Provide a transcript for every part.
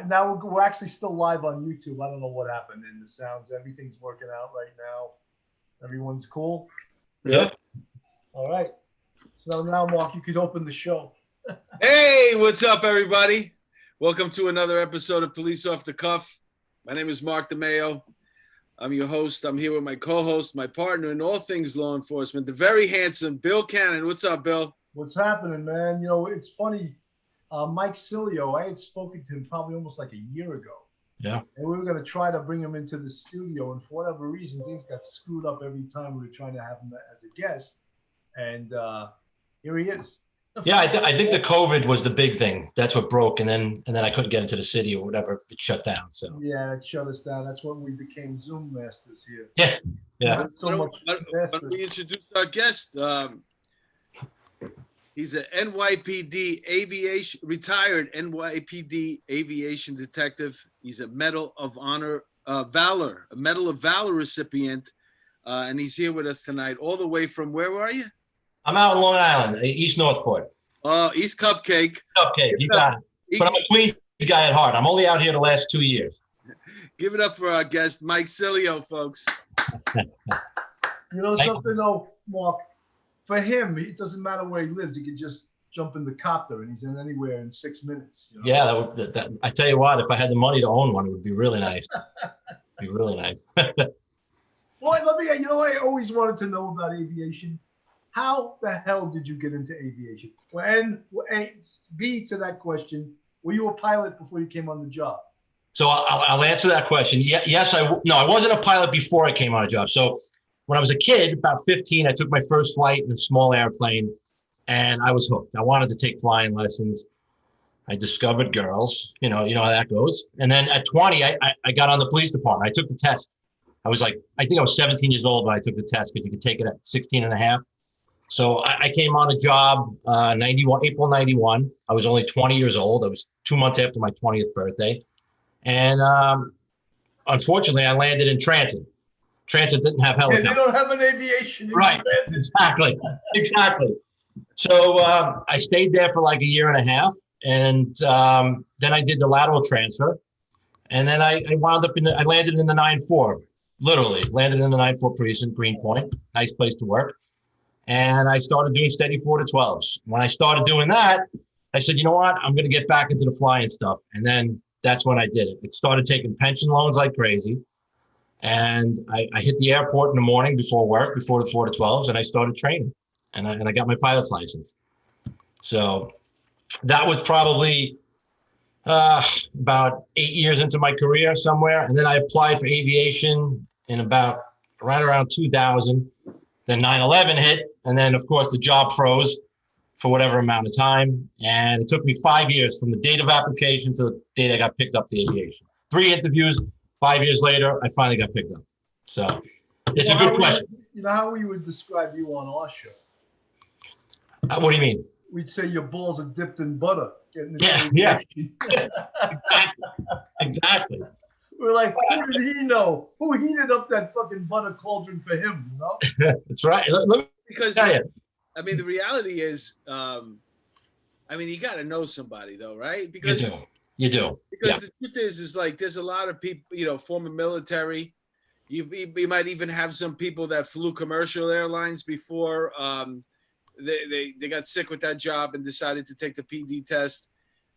Now we're actually still live on YouTube. I don't know what happened in the sounds. Everything's working out right now. Everyone's cool. Yep. All right. So now, Mark, you could open the show. Hey, what's up, everybody? Welcome to another episode of Police Off the Cuff. My name is Mark DeMeo. I'm your host. I'm here with my co-host, my partner in all things law enforcement, the very handsome Bill Cannon. What's up, Bill? What's happening, man? You know, it's funny. Mike Sileo, I had spoken to him probably almost like a year ago. Yeah. And we were going to try to bring him into the studio. And for whatever reason, things got screwed up every time we were trying to have him as a guest. And here he is. Yeah, I think the COVID was the big thing. That's what broke, and then I couldn't get into the city or whatever. It shut down. So yeah, it shut us down. That's when we became Zoom masters here. yeah. Not so much why don't we introduce our guest? He's an NYPD aviation retired NYPD aviation detective. He's a Medal of Honor Valor, a Medal of Valor recipient, and he's here with us tonight, all the way from where are you? I'm out in Long Island, East Northport. Oh, East Cupcake. Cupcake, you got it. But I'm a Queens guy at heart. I'm only out here the last 2 years. Give it up for our guest, Mike Sileo, folks. You know something, though, Mark? For him, it doesn't matter where he lives. He can just jump in the copter, and he's in anywhere in 6 minutes. You know? Yeah, that I tell you what, if I had the money to own one, it would be really nice. Be really nice. Well, you know what I always wanted to know about aviation? How the hell did you get into aviation? And B, to that question, were you a pilot before you came on the job? So I'll answer that question. Yes, I wasn't a pilot before I came on a job. So when I was a kid, about 15, I took my first flight in a small airplane, and I was hooked. I wanted to take flying lessons. I discovered girls. You know how that goes. And then at 20, I got on the police department. I took the test. I think I was 17 years old when I took the test, because you could take it at 16 and a half. So I came on a job April 91. I was only 20 years old. I was 2 months after my 20th birthday. And unfortunately, I landed in transit. Transit didn't have helicopters. Yeah, they don't have an aviation. Right, exactly. So I stayed there for like a year and a half. And then I did the lateral transfer. And then I wound up I landed in the 9-4, literally landed in the 9-4 precinct, Greenpoint, nice place to work. And I started doing steady 4 to 12s. When I started doing that, I said, you know what? I'm going to get back into the flying stuff. And then that's when I did it. It started taking pension loans like crazy. And I hit the airport in the morning before work, before the 4 to 12s, and I started training. And I got my pilot's license. So that was probably about 8 years into my career somewhere. And then I applied for aviation in right around 2000. Then 9/11 hit, and then, of course, the job froze for whatever amount of time. And it took me 5 years from the date of application to the date I got picked up to aviation. 3 interviews, 5 years later, I finally got picked up. So it's a good question. You know how we would describe you on our show? What do you mean? We'd say your balls are dipped in butter. Yeah. Exactly. We're like, who did he know? Who heated up that fucking butter cauldron for him, you know? That's right. Because, the reality is, you got to know somebody, though, right? Because you do. Because the truth is like, there's a lot of people, former military. You might even have some people that flew commercial airlines before they got sick with that job and decided to take the PD test.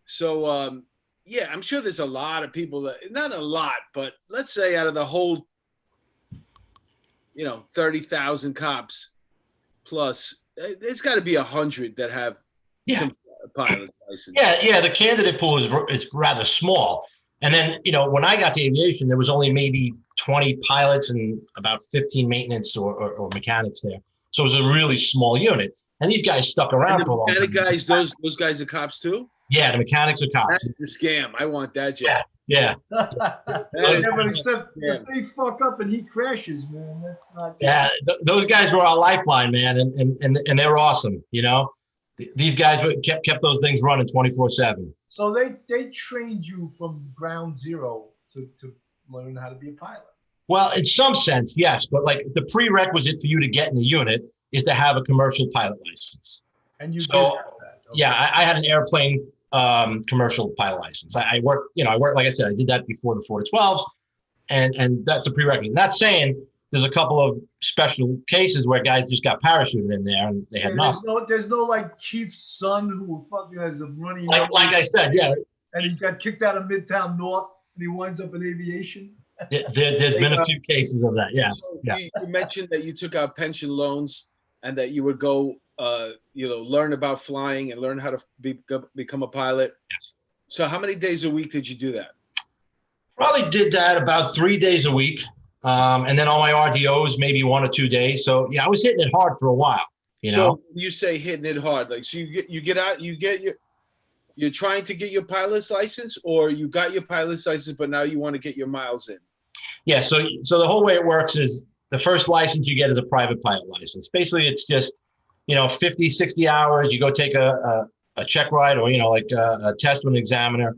So, yeah, I'm sure there's a lot of people not a lot, but let's say out of the whole, 30,000 cops plus, there's got to be 100 that have a pilot license. Yeah. The candidate pool is rather small. And then, when I got to aviation, there was only maybe 20 pilots and about 15 maintenance or mechanics there. So it was a really small unit. And these guys stuck around for a long time. Guys, those guys are cops too? Yeah, the mechanics are cops. That's the scam. I want that job. Yeah. But except if they fuck up and he crashes, man, that's not. Yeah, those guys were our lifeline, man, and they're awesome. These guys kept those things running 24/7. So they trained you from ground zero to learn how to be a pilot. Well, in some sense, yes, but like the prerequisite for you to get in the unit is to have a commercial pilot license. And you did have that. Okay. Yeah, I had an airplane commercial pilot license. I work, like I said, I did that before the 4 to 12s, and that's a prerequisite. Not saying there's a couple of special cases where guys just got parachuted in there and they had nothing. There's no like chief's son who fucking has a runny nose. Like I said, yeah. And he got kicked out of Midtown North and he winds up in aviation. There's been a few cases of that. Yeah. So Yeah. You mentioned that you took out pension loans and that you would go, learn about flying and learn how to become a pilot. Yes. So how many days a week did you do that? Probably did that about 3 days a week. And then on my RDOs, maybe 1 or 2 days. So yeah, I was hitting it hard for a while, So you say hitting it hard, like, so you get out, you're trying to get your pilot's license, or you got your pilot's license, but now you want to get your miles in. Yeah. So the whole way it works is the first license you get is a private pilot license. Basically, it's just, 50, 60 hours. You go take a check ride or, a test with an examiner,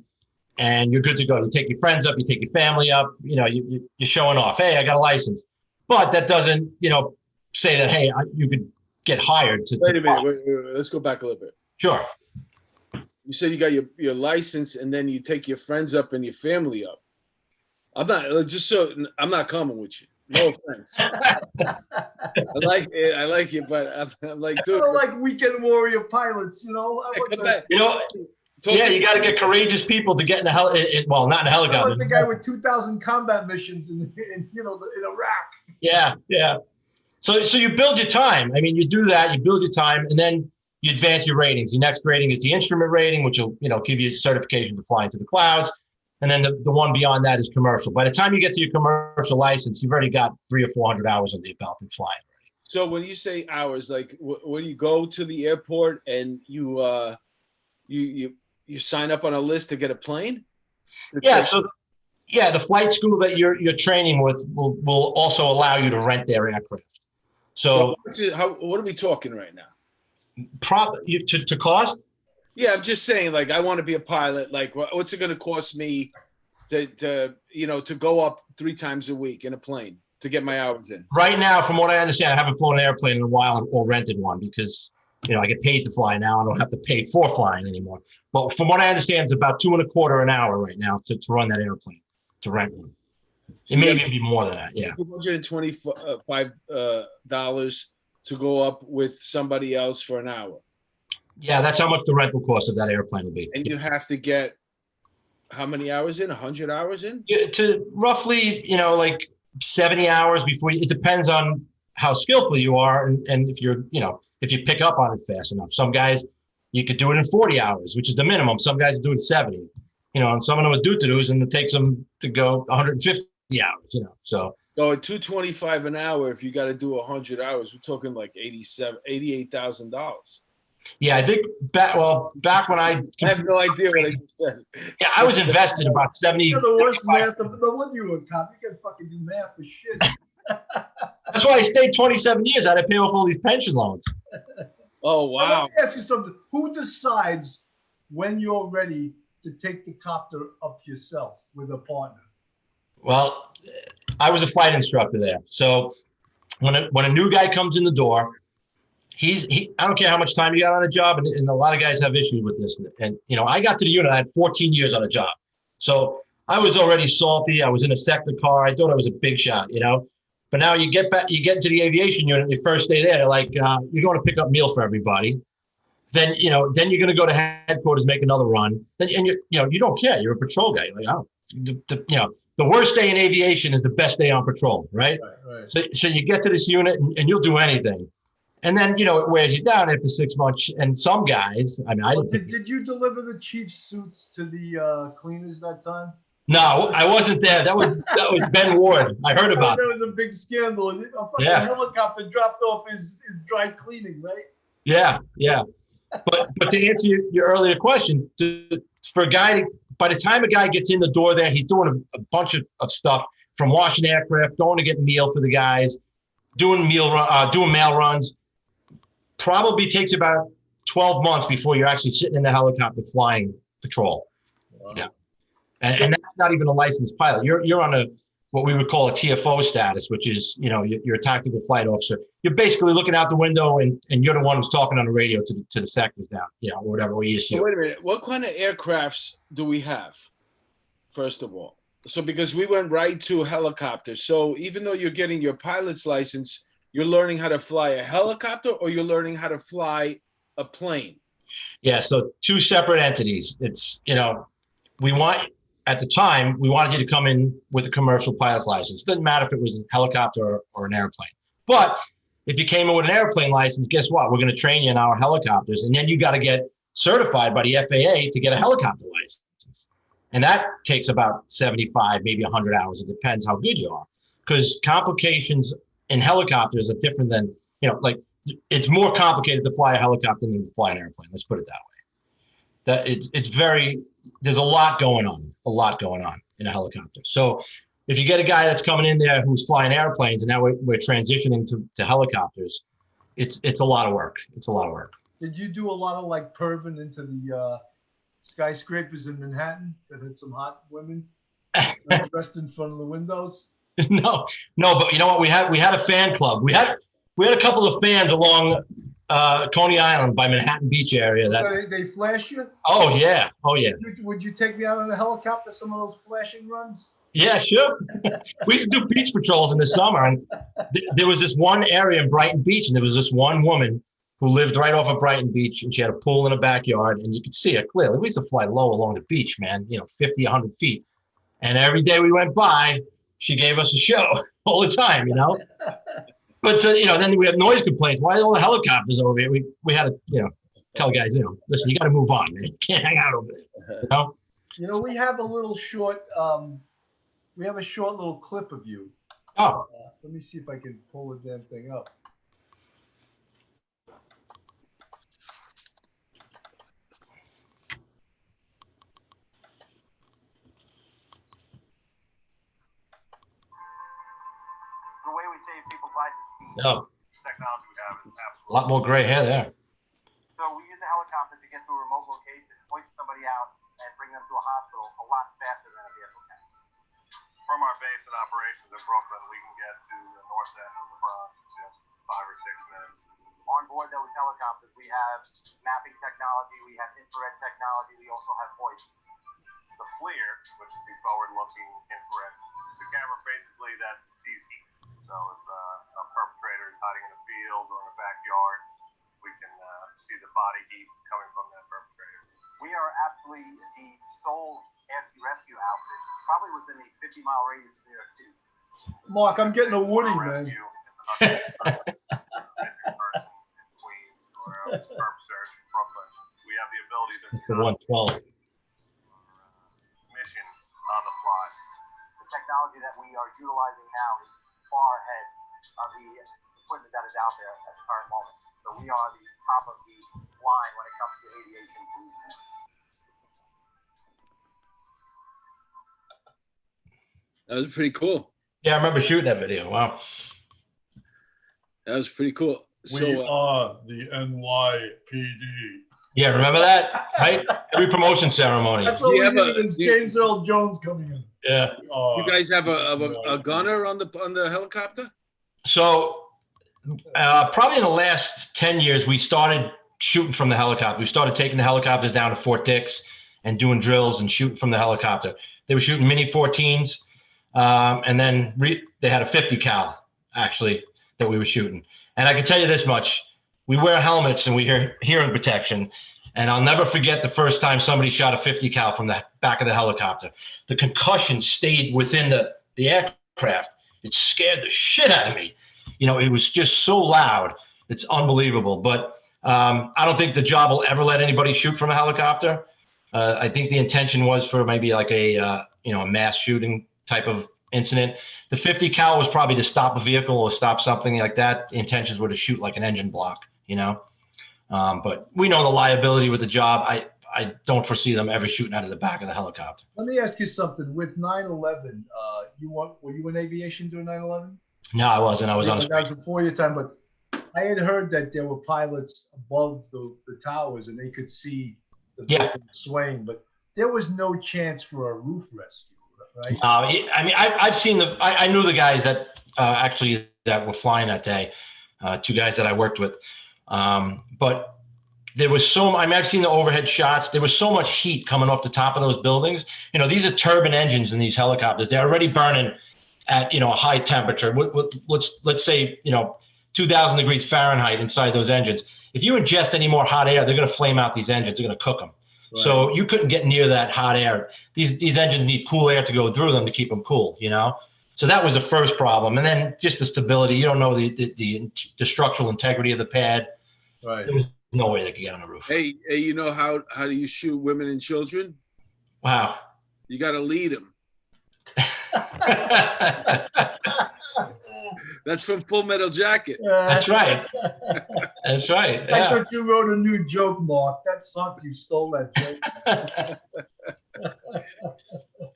and you're good to go. You take your friends up, you take your family up, you're showing off. Hey, I got a license. But that doesn't, say that, hey, you could get hired to. Wait a minute. Wait. Let's go back a little bit. Sure. You said you got your license, and then you take your friends up and your family up. I'm not coming with you. No offense. I like it, but I'm like, dude. I don't like weekend warrior pilots, Yeah, you got to get courageous people to get in the well, not in a I helicopter. like the guy with 2,000 combat missions in Iraq. Yeah. So you build your time. I mean, you do that, you build your time, and then you advance your ratings. Your next rating is the instrument rating, which will, give you certification to fly into the clouds. And then the one beyond that is commercial. By the time you get to your commercial license, you've already got 300 or 400 hours under your belt in flying. So when you say hours, like when you go to the airport and you sign up on a list to get a plane? Yeah. So the flight school that you're training with will also allow you to rent their aircraft. So what are we talking right now? To cost? Yeah, I'm just saying, like, I want to be a pilot. Like, what's it going to cost me to go up 3 times a week in a plane to get my hours in? Right now, from what I understand, I haven't flown an airplane in a while or rented one because, I get paid to fly now. I don't have to pay for flying anymore. But from what I understand, it's about $2.25 an hour right now to run that airplane, to rent one. It may even be more than that. Yeah. $225 to go up with somebody else for an hour. Yeah, that's how much the rental cost of that airplane will be. And you have to get how many hours in? 100 hours in? To roughly, like 70 hours before it depends on how skillful you are and if you're, if you pick up on it fast enough. Some guys, you could do it in 40 hours, which is the minimum. Some guys do it 70, and some of them are do-to-dos, and it takes them to go 150 hours, so. So at $225 an hour, if you got to do 100 hours, we're talking like $88,000. Yeah, I think back when I have no idea what I just said. Yeah, I was invested about 70. You're the worst math. No wonder you were a cop. You can fucking do math for shit. That's why I stayed 27 years. I had to pay off all these pension loans. Oh, wow. Let me ask you something. Who decides when you're ready to take the copter up yourself with a partner? Well, I was a flight instructor there. So when a new guy comes in the door, I don't care how much time you got on a job, and a lot of guys have issues with this. And I got to the unit, I had 14 years on a job. So I was already salty. I was in a sector car. I thought I was a big shot, But now you get into the aviation unit, your first day there, they're like, you're going to pick up meal for everybody. Then, then you're going to go to headquarters, make another run. And you don't care. You're a patrol guy. You're like, oh, the worst day in aviation is the best day on patrol, right? Right. So you get to this unit and you'll do anything. And then, it wears you down after 6 months. And some guys, did you deliver the chief's suits to the cleaners that time? No, I wasn't there. That was Ben Ward. I heard about it. That was a big scandal. A fucking helicopter dropped off his dry cleaning, right? Yeah. But to answer your earlier question, for a guy, by the time a guy gets in the door there, he's doing a bunch of stuff, from washing aircraft, going to get meal for the guys, doing mail runs. Probably takes about 12 months before you're actually sitting in the helicopter flying patrol. Wow. Yeah. And that's not even a licensed pilot. You're on what we would call a TFO status, which is, you're a tactical flight officer. You're basically looking out the window and you're the one who's talking on the radio to the sectors down, or whatever we issue. So wait a minute. What kind of aircrafts do we have, first of all? So because we went right to helicopters. So even though you're getting your pilot's license, you're learning how to fly a helicopter or you're learning how to fly a plane? Yeah, so two separate entities. It's, at the time, we wanted you to come in with a commercial pilot's license. It doesn't matter if it was a helicopter or an airplane. But if you came in with an airplane license, guess what? We're going to train you in our helicopters. And then you got to get certified by the FAA to get a helicopter license. And that takes about 75, maybe 100 hours. It depends how good you are. Because complications in helicopters are different than, it's more complicated to fly a helicopter than to fly an airplane. Let's put it that way. There's a lot going on in a helicopter. So if you get a guy that's coming in there who's flying airplanes and now we're transitioning to helicopters, it's a lot of work. It's a lot of work. Did you do a lot of like perving into the skyscrapers in Manhattan that had some hot women dressed in front of the windows? No, but you know what? We had a fan club. We had a couple of fans along Coney Island by Manhattan Beach area. So they flash you? Oh yeah. Would you take me out on a helicopter? Some of those flashing runs? Yeah, sure. We used to do beach patrols in the summer, and there was this one area in Brighton Beach, and there was this one woman who lived right off of Brighton Beach, and she had a pool in her backyard, and you could see her clearly. We used to fly low along the beach, man, 50, 100 feet. And every day we went by, she gave us a show all the time, But, then we had noise complaints. Why are all the helicopters over here? We had to, tell guys, listen, you got to move on, man. You can't hang out over there, we have a little short, little clip of you. Oh. Let me see if I can pull the damn thing up. The way we save people's lives is speed. Oh. Technology we have is absolutely. A lot more gray hair there. So we use a helicopter to get to a remote location, hoist somebody out, and bring them to a hospital a lot faster than a vehicle can. From our base and operations in Brooklyn, we can get to the north end of the Bronx in just 5 or 6 minutes. On board those helicopters, we have mapping technology, we have infrared technology, we also have voice. The FLIR, which is the forward-looking infrared, is a camera basically that sees heat. So if a perpetrator is hiding in a field or in a backyard, we can see the body heat coming from that perpetrator. We are actually the sole rescue outfit, probably within the 50-mile radius of New York City. Mark, I'm getting a Woody, man. Missing person in Queens or a perp search in Brooklyn. We have the ability to That's the 112. mission on the fly. The technology that we are utilizing now is far ahead of the equipment that is out there at the current moment. So we are the top of the line when it comes to aviation. That was pretty cool. Yeah, I remember shooting that video. Wow. That was pretty cool. We are the NYPD. Yeah, remember that? Right? Every promotion ceremony. That's what we need is James Earl Jones coming in. Yeah. You guys have a gunner on the helicopter? So probably in the last 10 years, we started shooting from the helicopter. We started taking the helicopters down to Fort Dix and doing drills and shooting from the helicopter. They were shooting Mini 14s. And then they had a 50 cal actually that we were shooting. And I can tell you this much, we wear helmets and we hear hearing protection. And I'll never forget the first time somebody shot a 50 cal from the back of the helicopter. The concussion stayed within the aircraft. It scared the shit out of me. It was just so loud. It's unbelievable. But I don't think the job will ever let anybody shoot from a helicopter. I think the intention was for maybe like a mass shooting type of incident. The 50 cal was probably to stop a vehicle or stop something like that. The intentions were to shoot like an engine block, but we know the liability with the job. I don't foresee them ever shooting out of the back of the helicopter. Let me ask you something. With 9/11, were you in aviation during 9/11? No, I wasn't. I was on a That was before your time, but I had heard that there were pilots above the towers and they could see the building swaying, but there was no chance for a roof rescue. right? I mean, I've seen I knew the guys that actually that were flying that day, 2 guys that I worked with. But there was I've seen the overhead shots. There was so much heat coming off the top of those buildings. You know, these are turbine engines in these helicopters. They're already burning at, a high temperature. Let's say, 2,000 degrees Fahrenheit inside those engines. If you ingest any more hot air, they're going to flame out these engines. They're going to cook them. Right. So you couldn't get near that hot air. These engines need cool air to go through them to keep them cool, So that was the first problem. And then just the stability. You don't know the structural integrity of the pad. Right. There was no way they could get on the roof. Hey, you know how do you shoot women and children? Wow. You got to lead them. That's from Full Metal Jacket. That's right. That's right. I thought you wrote a new joke, Mark. That sucked. You stole that joke.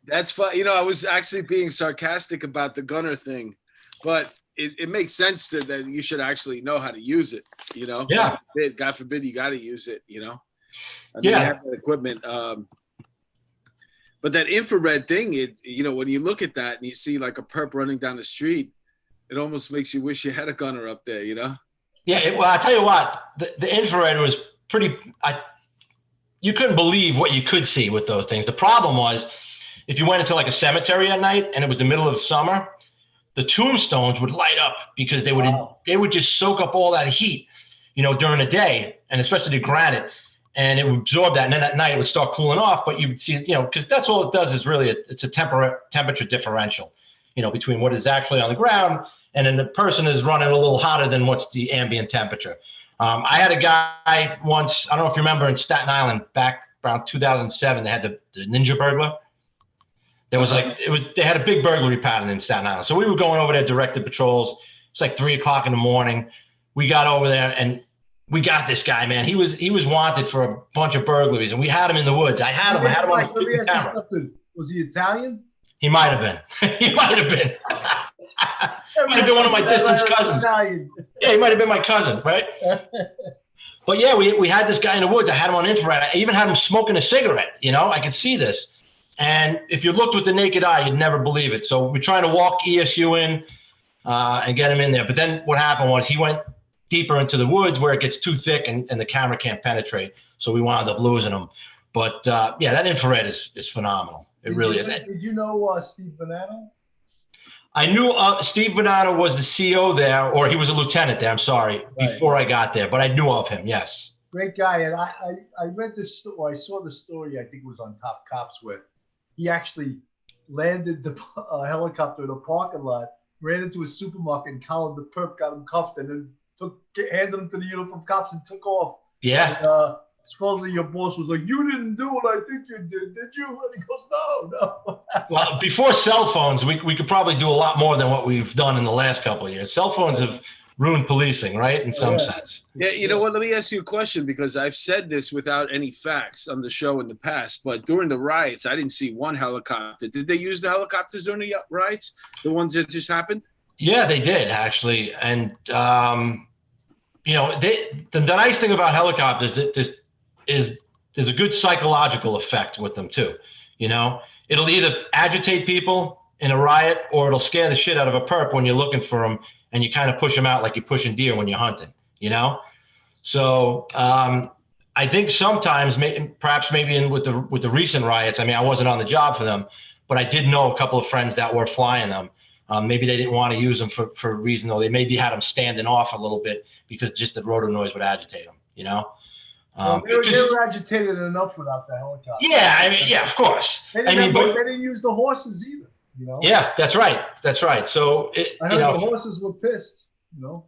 That's fun. I was actually being sarcastic about the gunner thing, but it makes sense that you should actually know how to use it. Yeah. God forbid you got to use it. I mean, yeah. You have that equipment. But that infrared thing, when you look at that and you see like a perp running down the street, it almost makes you wish you had a gunner up there, Yeah, well, I tell you what, the infrared was pretty. You couldn't believe what you could see with those things. The problem was, if you went into like a cemetery at night and it was the middle of summer, the tombstones would light up because they would just soak up all that heat, during the day, and especially the granite, and it would absorb that. And then at night it would start cooling off. But you would see, because that's all it does is really it's a temperature differential, between what is actually on the ground and then the person is running a little hotter than what's the ambient temperature. I had a guy once, I don't know if you remember, in Staten Island back around 2007, they had the Ninja burglar. There was they had a big burglary pattern in Staten Island. So we were going over there, directed patrols. It's like 3 o'clock in the morning. We got over there and we got this guy, man. He was wanted for a bunch of burglaries, and we had him in the woods. I had him on the camera. Was he Italian? He might have been. He might have been. Might have been one of my distant cousins. Yeah, he might have been my cousin, right? But yeah, we had this guy in the woods. I had him on infrared. I even had him smoking a cigarette. I could see this. And if you looked with the naked eye, you'd never believe it. So we're trying to walk ESU in and get him in there. But then what happened was he went deeper into the woods where it gets too thick and the camera can't penetrate. So we wound up losing him. But yeah, that infrared is phenomenal. It really is. Did you know Steve Bonanno? I knew Steve Bonanno was the CO there, or he was a lieutenant there, I'm sorry, before I got there. But I knew of him, yes. Great guy. And I read this, or I saw the story, I think it was on Top Cops, where he actually landed the helicopter in a parking lot, ran into a supermarket, and collared the perp, got him cuffed, and then handed him to the uniform cops and took off. Yeah. And, supposedly your boss was like, "You didn't do what I think you did you?" And he goes, "No." Well, before cell phones, we could probably do a lot more than what we've done in the last couple of years. Cell phones have ruined policing, right? In some sense. Yeah, you know what? Let me ask you a question, because I've said this without any facts on the show in the past, but during the riots, I didn't see one helicopter. Did they use the helicopters during the riots? The ones that just happened? Yeah, they did, actually. And, the nice thing about helicopters is there's a good psychological effect with them too. It'll either agitate people in a riot, or it'll scare the shit out of a perp when you're looking for them, and you kind of push them out like you're pushing deer when you're hunting, So I think sometimes, perhaps maybe with the recent riots, I mean, I wasn't on the job for them, but I did know a couple of friends that were flying them. Maybe they didn't want to use them for a reason, though. They maybe had them standing off a little bit because just the rotor noise would agitate them, Well, they were agitated enough without the helicopter. Yeah, I mean, yeah, of course. They didn't use the horses either, Yeah, that's right. That's right. So I heard the horses were pissed,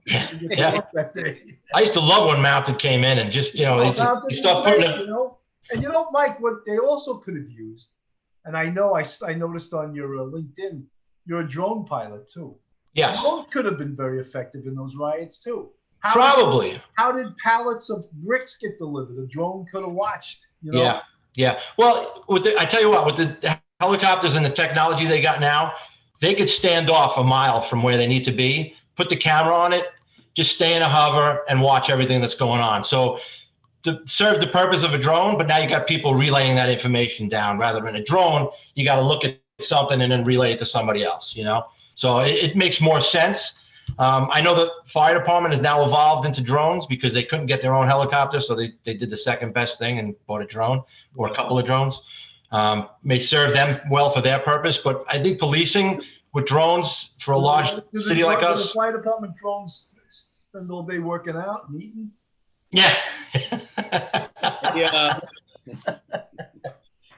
Yeah. That day. I used to love when Mounted came in and just, they start putting it. And Mike, what they also could have used, and I know I noticed on your LinkedIn, you're a drone pilot too. Yes. Drones could have been very effective in those riots too. Probably. How did pallets of bricks get delivered? A drone could have watched. Yeah. Well, I tell you what, with the helicopters and the technology they got now, they could stand off a mile from where they need to be, put the camera on it, just stay in a hover and watch everything that's going on. So to serve the purpose of a drone, but now you got people relaying that information down. Rather than a drone, you got to look at something and then relay it to somebody else, you know? So it makes more sense. I know the fire department has now evolved into drones because they couldn't get their own helicopter. So they did the second best thing and bought a drone or a couple of drones. May serve them well for their purpose, but I think policing with drones for a large city like us. The fire department drones spend all day working out and eating. Yeah. Yeah.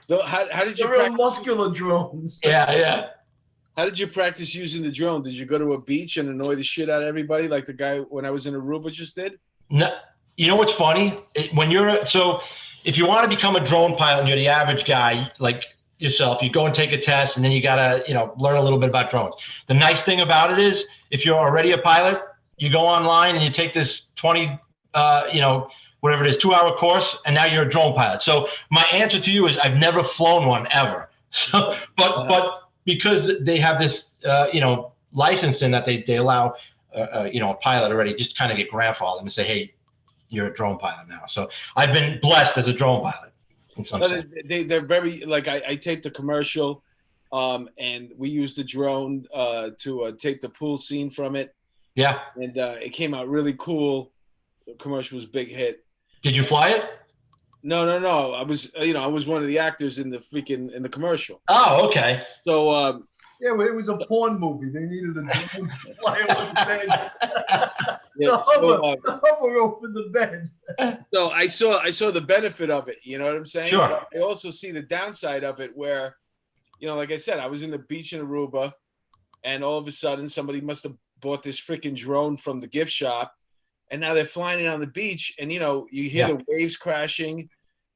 So how did you They're real muscular drones. Yeah. How did you practice using the drone? Did you go to a beach and annoy the shit out of everybody like the guy when I was in Aruba just did? No, you know what's funny? If you want to become a drone pilot and you're the average guy like yourself, you go and take a test and then you got to, learn a little bit about drones. The nice thing about it is if you're already a pilot, you go online and you take this 20, whatever it is, 2-hour course, and now you're a drone pilot. So my answer to you is I've never flown one ever. So, but because they have this, licensing that they allow, a pilot already just kind of get grandfathered and say, hey, you're a drone pilot now. So I've been blessed as a drone pilot. In some sense. They're very, like I taped the commercial and we used the drone to tape the pool scene from it. Yeah. And it came out really cool. The commercial was a big hit. Did you fly it? No. I was one of the actors in the commercial. Oh, okay. So yeah, it was a porn movie. They needed a drone to fly over the bed. The hover over the bed. So I saw the benefit of it. You know what I'm saying? Sure. But I also see the downside of it, where, like I said, I was in the beach in Aruba, and all of a sudden somebody must have bought this freaking drone from the gift shop, and now they're flying it on the beach, and you hear the waves crashing.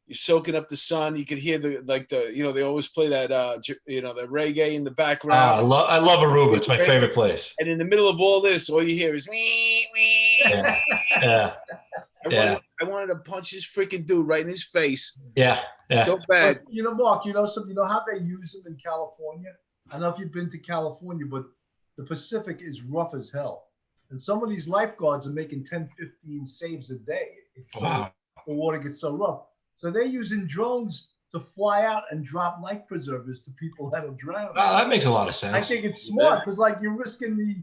You're soaking up the sun. You could hear they always play that, the reggae in the background. I love Aruba. It's my favorite place. And in the middle of all this, all you hear is wee, wee. Yeah. I wanted to punch this freaking dude right in his face. Yeah. So bad. But, Mark, how they use them in California? I don't know if you've been to California, but the Pacific is rough as hell. And some of these lifeguards are making 10, 15 saves a day. The water gets so rough. So they're using drones to fly out and drop life preservers to people that are drowning. Oh, that makes a lot of sense. I think it's smart because, you're risking the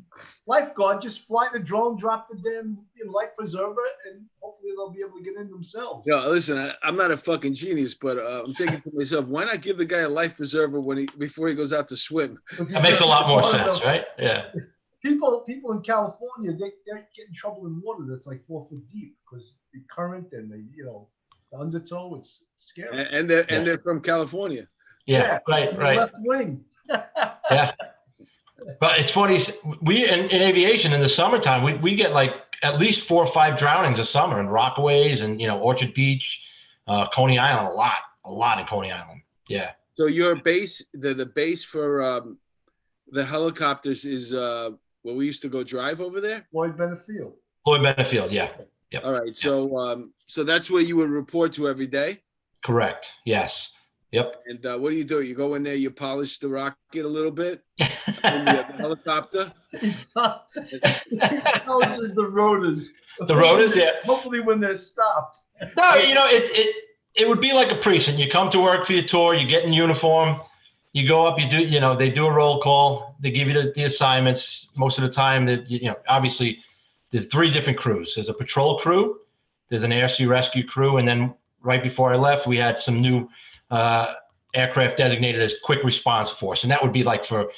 lifeguard. Just fly the drone, drop the damn life preserver, and hopefully they'll be able to get in themselves. Listen, I'm not a fucking genius, but I'm thinking to myself, why not give the guy a life preserver before he goes out to swim? That makes a lot more sense, right? Yeah. People in California, they get in trouble in water that's like 4 foot deep because the current and the undertow, it's scary. And they're from California. Yeah, right. Left wing. Yeah. But it's funny, we in aviation in the summertime, we get like at least 4 or 5 drownings a summer in Rockaways and Orchard Beach, Coney Island, a lot in Coney Island. Yeah. So your base, the base for the helicopters is where we used to go drive over there? Lloyd Bennett Field. Yeah. Yep. All right. So so that's where you would report to every day? Correct. Yes. Yep. And what do? You go in there, you polish the rocket a little bit, the helicopter. He polishes the rotors. The rotors, yeah. Hopefully when they're stopped. No, it would be like a precinct. You come to work for your tour, you get in uniform, you go up, you do, they do a roll call, they give you the assignments. Most of the time that, obviously there's 3 different crews. There's a patrol crew, there's an air sea rescue crew, and then right before I left, we had some new aircraft designated as quick response force. And that would be like for,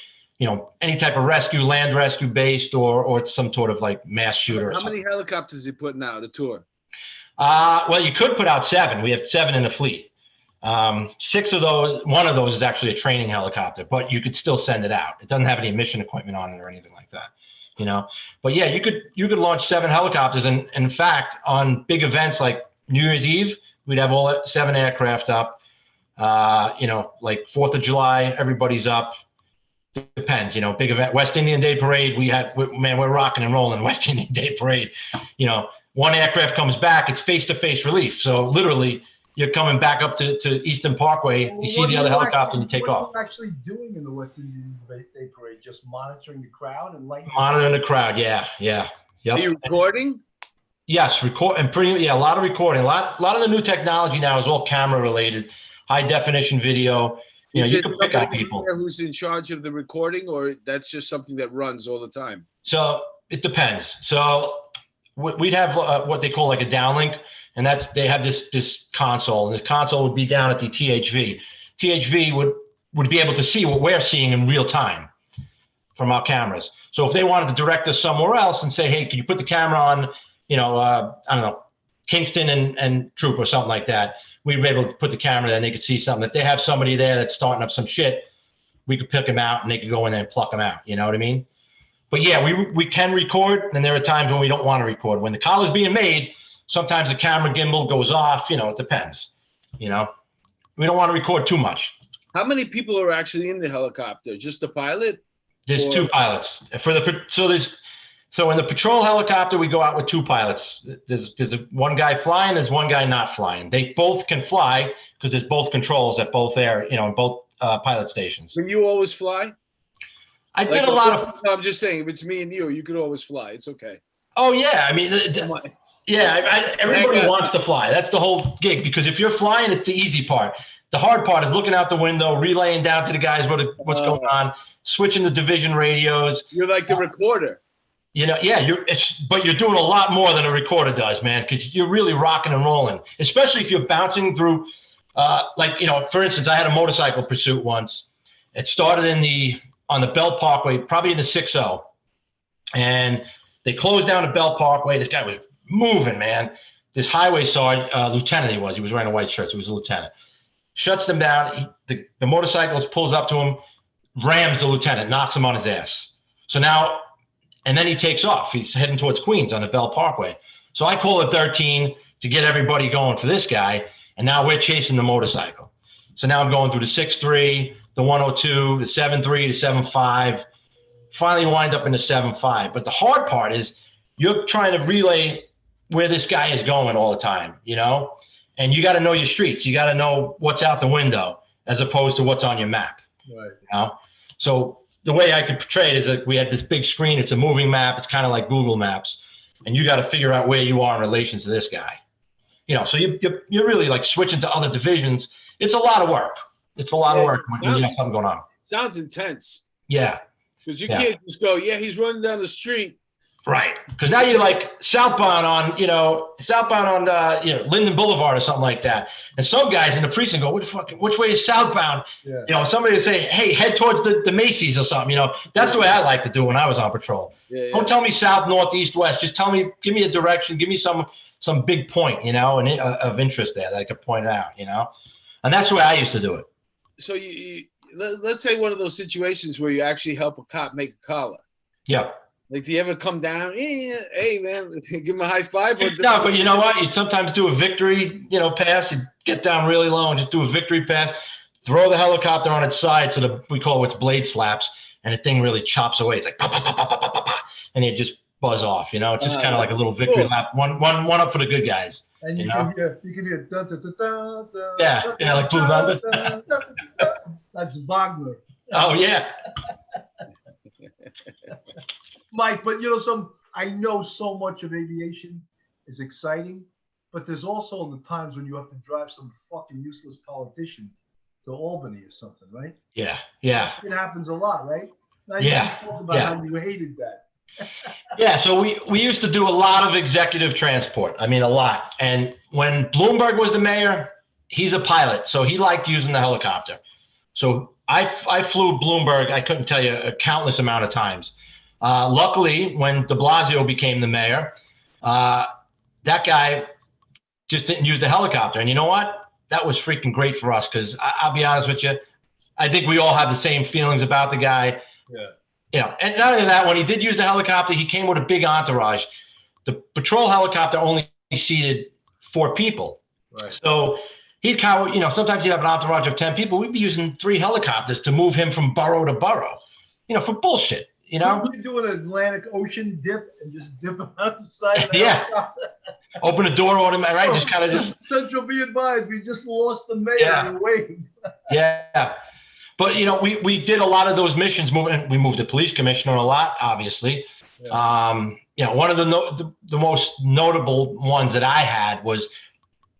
any type of rescue, land rescue based or some sort of like mass shooter. How many helicopters are you putting out a tour? Well, you could put out 7. We have 7 in the fleet. 6 of those, one of those is actually a training helicopter, but you could still send it out. It doesn't have any mission equipment on it or anything like that, But yeah, you could launch 7 helicopters. And in fact, on big events like New Year's Eve, we'd have all 7 aircraft up. Like 4th of July, everybody's up. Depends, big event. West Indian Day Parade, we're rocking and rolling West Indian Day Parade. One aircraft comes back, it's face-to-face relief. So literally, you're coming back up to Eastern Parkway, you see the other helicopter and you take off. What are you actually doing in the West Indian Day Parade? Just monitoring the crowd and lighting? Monitoring the crowd, yeah. Yep. Are you recording? Yes, a lot of recording. A lot of the new technology now is all camera related, high definition video. You know, Is you it can pick out somebody people. there who's in charge of the recording, or that's just something that runs all the time? So it depends. So we'd have what they call like a downlink, and they have this console, and this console would be down at the THV. THV would be able to see what we're seeing in real time from our cameras. So if they wanted to direct us somewhere else and say, hey, can you put the camera on, you know, I don't know, Kingston and Troop or something like that, we'd be able to put the camera there and they could see something. If they have somebody there that's starting up some shit, we could pick them out and they could go in there and pluck them out. You know what I mean? But yeah, we can record, and there are times when we don't want to record. When the collar's being made, sometimes the camera gimbal goes off. You know, it depends. You know, we don't want to record too much. How many people are actually in the helicopter? Just the pilot? There's Or- 2 pilots so in the patrol helicopter, we go out with 2 pilots. There's one guy flying, there's one guy not flying. They both can fly because there's both controls at both both pilot stations. Can you always fly? I did a lot of. I'm just saying, if it's me and you could always fly. It's okay. Oh yeah, I mean, yeah. Everybody wants to fly. That's the whole gig. Because if you're flying, it's the easy part. The hard part is looking out the window, relaying down to the guys what's going on, switching the division radios. You're like the recorder. You know, yeah. But you're doing a lot more than a recorder does, man. Because you're really rocking and rolling, especially if you're bouncing through. For instance, I had a motorcycle pursuit once. It started on the Bell Parkway, probably in the 6-0. And they closed down the Bell Parkway. This guy was moving, man. This highway sergeant, lieutenant he was wearing a white shirt, so he was a lieutenant. Shuts them down. The motorcyclist pulls up to him, rams the lieutenant, knocks him on his ass. So now, and then he takes off. He's heading towards Queens on the Bell Parkway. So I call it 13 to get everybody going for this guy. And now we're chasing the motorcycle. So now I'm going through the 6-3, the 102, the 7-3, the 7-5, finally wind up in the 7-5. But the hard part is you're trying to relay where this guy is going all the time, you know? And you got to know your streets. You got to know what's out the window as opposed to what's on your map. Right. You know? So the way I could portray it is that we had this big screen. It's a moving map. It's kind of like Google Maps. And you got to figure out where you are in relation to this guy. You know, so you're really like switching to other divisions. It's a lot of work. It's a lot of work when you have something going on. Sounds intense. Yeah. Because you can't just go, yeah, he's running down the street. Right. Because now you're like southbound on Linden Boulevard or something like that. And some guys in the precinct go, which way is southbound? Yeah. You know, somebody would say, hey, head towards the Macy's or something. You know, that's the way I like to do when I was on patrol. Yeah, Don't tell me south, north, east, west. Just give me a direction. Give me some big point, you know, and of interest there that I could point out, you know. And that's the way I used to do it. So let's say one of those situations where you actually help a cop make a collar. Yeah. Like, do you ever come down? Hey, man, give him a high five. No, but you know what? You sometimes do a victory, pass. You get down really low and just do a victory pass. Throw the helicopter on its side so we call it what's blade slaps, and the thing really chops away. It's like pa pa pa pa pa pa pa, and it just buzz off. You know, it's just kind of like a little victory lap. One up for the good guys. And you can hear da, da, da, da, da, yeah, like Blue Thunder. That's Wagner. Oh yeah. Mike, but I know so much of aviation is exciting, but there's also the times when you have to drive some fucking useless politician to Albany or something, right? Yeah, yeah. It happens a lot, right? Now you talk about how you hated that. Yeah, so we used to do a lot of executive transport. I mean, a lot. And when Bloomberg was the mayor, he's a pilot, so he liked using the helicopter. So I flew Bloomberg, I couldn't tell you, a countless amount of times. Luckily, when de Blasio became the mayor, that guy just didn't use the helicopter. And you know what? That was freaking great for us because I'll be honest with you, I think we all have the same feelings about the guy. Yeah. You know, and not only that, when he did use the helicopter, he came with a big entourage. The patrol helicopter only seated 4 people. Right. So he'd sometimes he'd have an entourage of 10 people. We'd be using 3 helicopters to move him from borough to borough, for bullshit. You know, we do an Atlantic Ocean dip and just dip him out the side of the yeah. helicopter. Open a door on him, right? Just Central be advised, we just lost the mayor in a wave. Yeah. But we did a lot of those missions. We moved the police commissioner a lot, obviously. Yeah. One of the most notable ones that I had was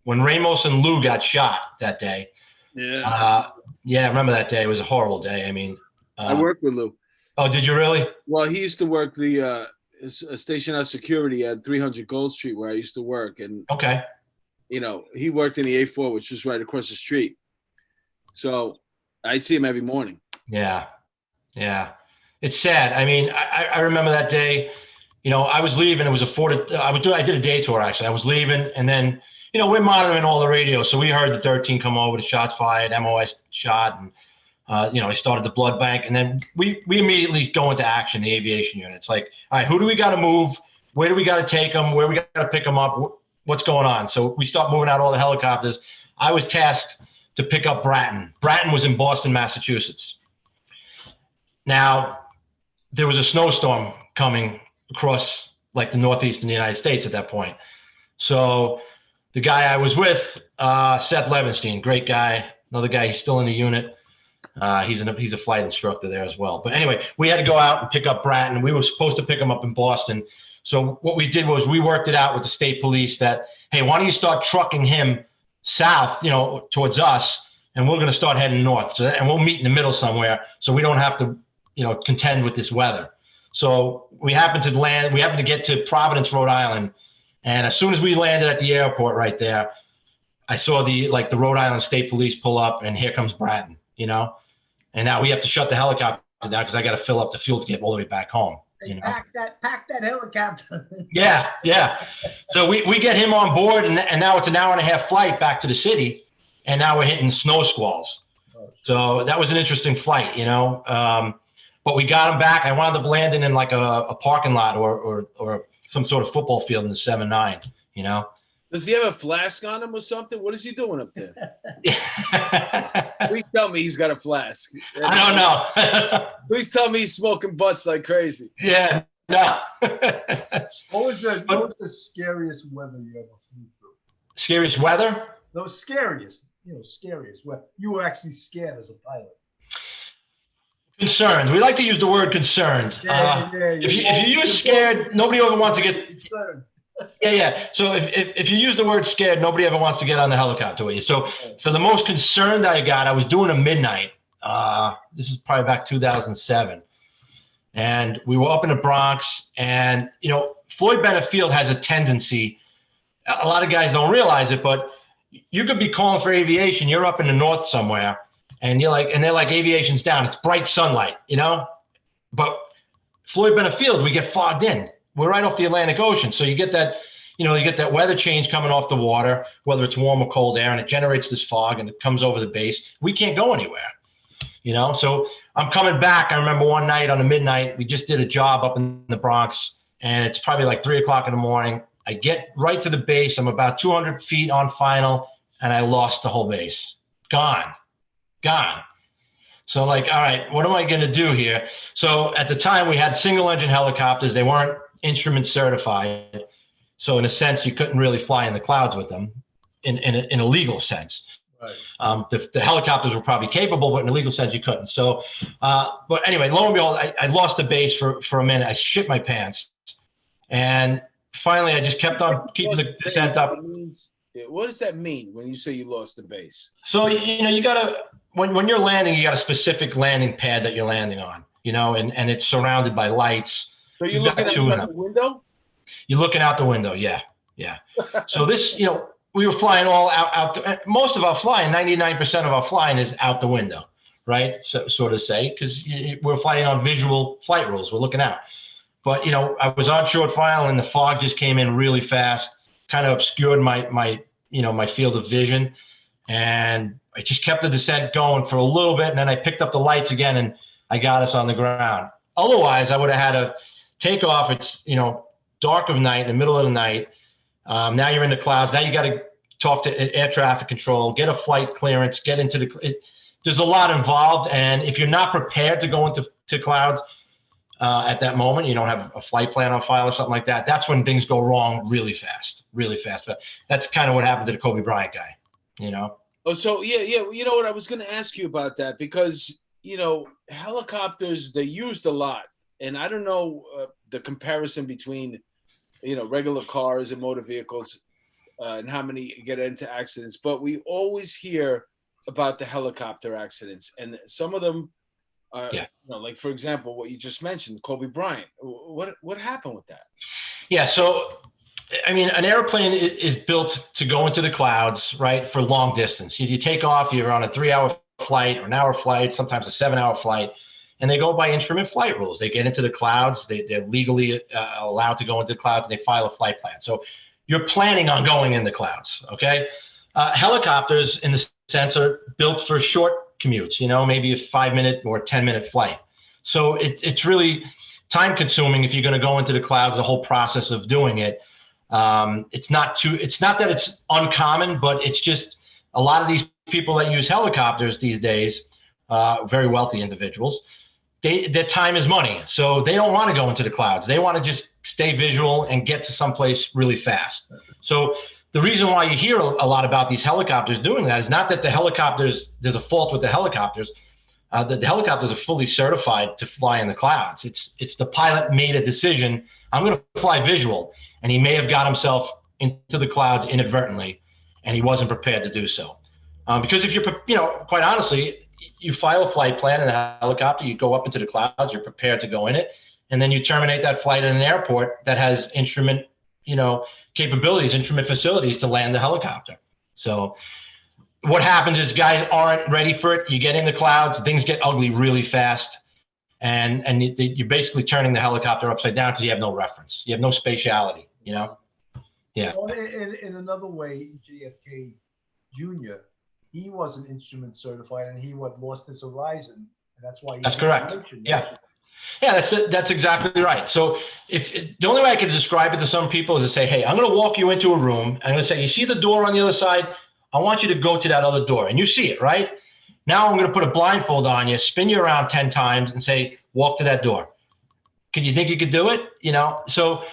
when Ramos and Lou got shot that day. Yeah. Yeah, I remember that day. It was a horrible day. I mean, I worked with Lou. oh, did you really? Well, he used to work the station house security at 300 Gold Street, where I used to work, and Okay. he worked in the A4, which was right across the street. So I'd see him every morning. Yeah. Yeah. It's sad. I mean, I remember that day, I was leaving. It was I did a day tour, actually. I was leaving, and then, we're monitoring all the radios. So we heard the 13 come over, the shots fired, MOS shot, and, they started the blood bank. And then we immediately go into action, the aviation unit. It's like, all right, who do we got to move? Where do we got to take them? Where we got to pick them up? What's going on? So we start moving out all the helicopters. I was tasked to pick up Bratton. Bratton was in Boston, Massachusetts. Now, there was a snowstorm coming across like the northeastern United States at that point. So the guy I was with, Seth Levenstein, great guy, another guy, he's still in the unit. He's a flight instructor there as well. But anyway, we had to go out and pick up Bratton. We were supposed to pick him up in Boston. So what we did was we worked it out with the state police that, hey, why don't you start trucking him south, towards us, and we're going to start heading north. And we'll meet in the middle somewhere so we don't have to, contend with this weather. So we happened to get to Providence, Rhode Island. And as soon as we landed at the airport right there, I saw the Rhode Island State Police pull up, and here comes Bratton, and now we have to shut the helicopter down because I got to fill up the fuel to get all the way back home. Pack that helicopter. Yeah. So we get him on board, and now it's an hour and a half flight back to the city, and now we're hitting snow squalls. So that was an interesting flight, but we got him back. I wound up landing in like a parking lot or some sort of football field in the 7-9, Does he have a flask on him or something? What is he doing up there? Please tell me he's got a flask. I don't know. Please tell me he's smoking butts like crazy. Yeah, no. What was the scariest weather you ever flew through? Scariest weather? No, scariest. Scariest. Where you were actually scared as a pilot. Concerned. We like to use the word concerned. If you use scared, nobody ever wants to get concerned. Yeah. So if you use the word scared, nobody ever wants to get on the helicopter with you. So the most concerned I got, I was doing a midnight. This is probably back 2007. And we were up in the Bronx, and, Floyd Bennett Field has a tendency, a lot of guys don't realize it, but you could be calling for aviation. You're up in the north somewhere, and they're like, aviation's down. It's bright sunlight, but Floyd Bennett Field, we get fogged in. We're right off the Atlantic Ocean. So you get that, weather change coming off the water, whether it's warm or cold air, and it generates this fog and it comes over the base. We can't go anywhere, So I'm coming back. I remember one night on the midnight, we just did a job up in the Bronx, and it's probably like 3:00 in the morning. I get right to the base. I'm about 200 feet on final, and I lost the whole base. Gone. So all right, what am I going to do here? So at the time we had single engine helicopters. They weren't instrument certified. So in a sense, you couldn't really fly in the clouds with them in a legal sense. Right. The helicopters were probably capable, but in a legal sense, you couldn't. So, but anyway, lo and behold, I lost the base for a minute. I shit my pants. And finally, I just kept on keeping the descent up. What does that mean when you say you lost the base? So, you got to, when you're landing, you got a specific landing pad that you're landing on, and it's surrounded by lights. So you're looking out the window? You're looking out the window, yeah. So this, we were flying all out. Most of our flying, 99% of our flying is out the window, right? So, sort of say, because we're flying on visual flight rules. We're looking out. But, I was on short final, and the fog just came in really fast, kind of obscured my field of vision. And I just kept the descent going for a little bit, and then I picked up the lights again, and I got us on the ground. Otherwise, I would have had to take off. It's, dark of night, in the middle of the night. Now you're in the clouds. Now you got to talk to air traffic control, get a flight clearance, get into there's a lot involved. And if you're not prepared to go into clouds at that moment, you don't have a flight plan on file or something like that, that's when things go wrong really fast. But that's kind of what happened to the Kobe Bryant guy, Oh, so yeah. You know what? I was going to ask you about that because, helicopters, they're used a lot. And I don't know the comparison between, regular cars and motor vehicles and how many get into accidents. But we always hear about the helicopter accidents, and some of them are, Yeah. like for example, what you just mentioned, Kobe Bryant. What happened with that? Yeah. So, I mean, an airplane is built to go into the clouds, right, for long distance. You take off, you're on a 3-hour flight or an hour flight, sometimes a 7-hour flight, and they go by instrument flight rules. They get into the clouds. They're legally allowed to go into the clouds, and they file a flight plan. So you're planning on going in the clouds, okay? Helicopters, in the sense, are built for short commutes, maybe a 5-minute or 10-minute flight. So it's really time consuming if you're going to go into the clouds, the whole process of doing it. It's not that it's uncommon, but it's just a lot of these people that use helicopters these days, very wealthy individuals, their time is money. So they don't want to go into the clouds. They want to just stay visual and get to someplace really fast. So the reason why you hear a lot about these helicopters doing that is not that there's a fault with the helicopters. The helicopters are fully certified to fly in the clouds. It's the pilot made a decision. I'm going to fly visual, and he may have got himself into the clouds inadvertently, and he wasn't prepared to do so. Because if you're, quite honestly, you file a flight plan in a helicopter, you go up into the clouds, you're prepared to go in it, and then you terminate that flight in an airport that has instrument, capabilities, instrument facilities to land the helicopter. So what happens is guys aren't ready for it. You get in the clouds, things get ugly really fast, and you're basically turning the helicopter upside down because you have no reference. You have no spatiality, Yeah. Well, in another way, JFK Jr., he wasn't instrument certified, and he lost his horizon, and that's why. That's correct. Yeah. Yeah, that's exactly right. So the only way I can describe it to some people is to say, hey, I'm going to walk you into a room. I'm going to say, you see the door on the other side? I want you to go to that other door, and you see it, right? Now I'm going to put a blindfold on you, spin you around 10 times, and say, walk to that door. Can you think you could do it? So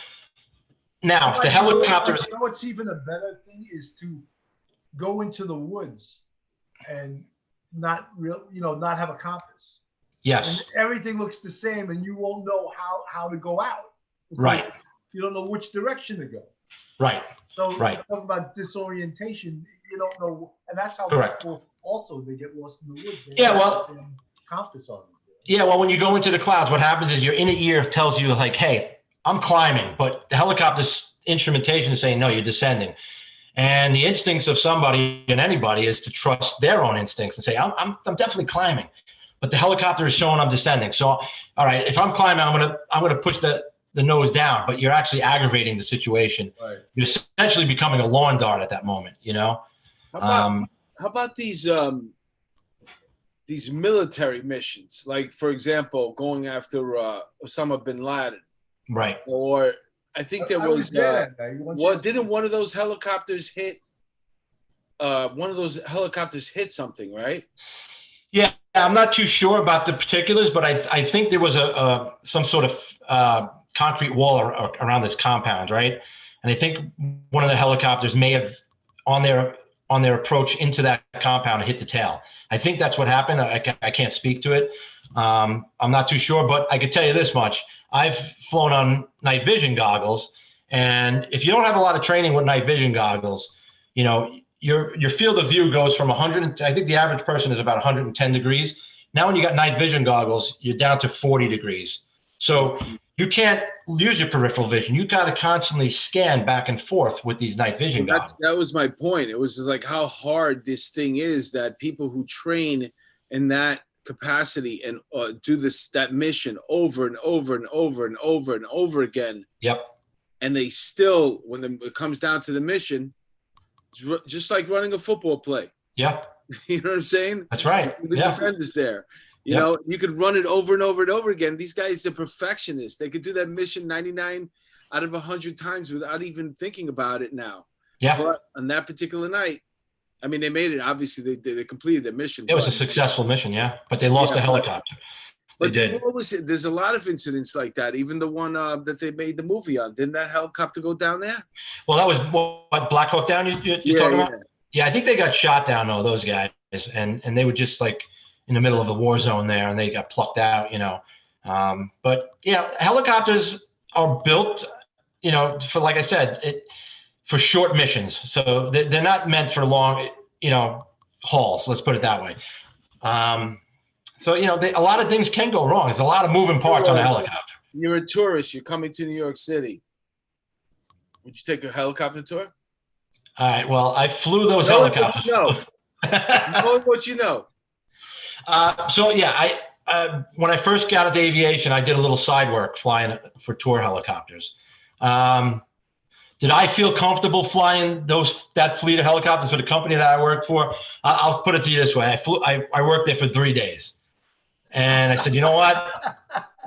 now the helicopter. What's even a better thing is to go into the woods and not have a compass. Yes. And everything looks the same, and you won't know how to go out. Right. You don't know which direction to go. Right. So right. Talk about disorientation. You don't know, and that's how Correct. People also they get lost in the woods. Compass on them. Yeah, well, when you go into the clouds, what happens is your inner ear tells you like, "Hey, I'm climbing," but the helicopter's instrumentation is saying, "No, you're descending." And the instincts of somebody and anybody is to trust their own instincts and say, I'm definitely climbing. But the helicopter is showing I'm descending. So, all right, if I'm climbing, I'm gonna push the nose down, but you're actually aggravating the situation. Right. You're essentially becoming a lawn dart at that moment, How about these military missions? Like, for example, going after Osama bin Laden. Right. Or I think there was didn't one of those helicopters hit something, right? Yeah, I'm not too sure about the particulars, but I think there was some sort of concrete wall around this compound, right? And I think one of the helicopters may have on their approach into that compound hit the tail. I think that's what happened. I can't speak to it. I'm not too sure, but I could tell you this much. I've flown on night vision goggles, and if you don't have a lot of training with night vision goggles, your field of view goes from 100. I think the average person is about 110 degrees. Now, when you got night vision goggles, you're down to 40 degrees. So you can't use your peripheral vision. You got to constantly scan back and forth with these night vision goggles. That was my point. It was like how hard this thing is that people who train in that capacity and do that mission over and over and over and over and over again. Yep. And they still, when it comes down to the mission, it's just like running a football play. Yep. You know what I'm saying? That's right. The defender's there. You know, you could run it over and over and over again. These guys are perfectionists. They could do that mission 99 out of 100 times without even thinking about it now. Yeah. But on that particular night, I mean, they made it. Obviously, they completed their mission. It was a successful mission, yeah. But they lost the helicopter. But there's a lot of incidents like that. Even the one that they made the movie on. Didn't that helicopter go down there? Well, that was what, Black Hawk Down you're talking about? Yeah, I think they got shot down, though, those guys. And they were just like in the middle of a war zone there, and they got plucked out, But, helicopters are built, for, like I said, for short missions. So they're not meant for long, hauls. Let's put it that way. So a lot of things can go wrong. There's a lot of moving parts on a helicopter. You're a tourist. You're coming to New York City. Would you take a helicopter tour? All right. Well, I flew those helicopters. Knowing what you know. So yeah, when I first got into aviation, I did a little side work flying for tour helicopters. Did I feel comfortable flying that fleet of helicopters for the company that I worked for? I'll put it to you this way: I worked there for 3 days, and I said, you know what?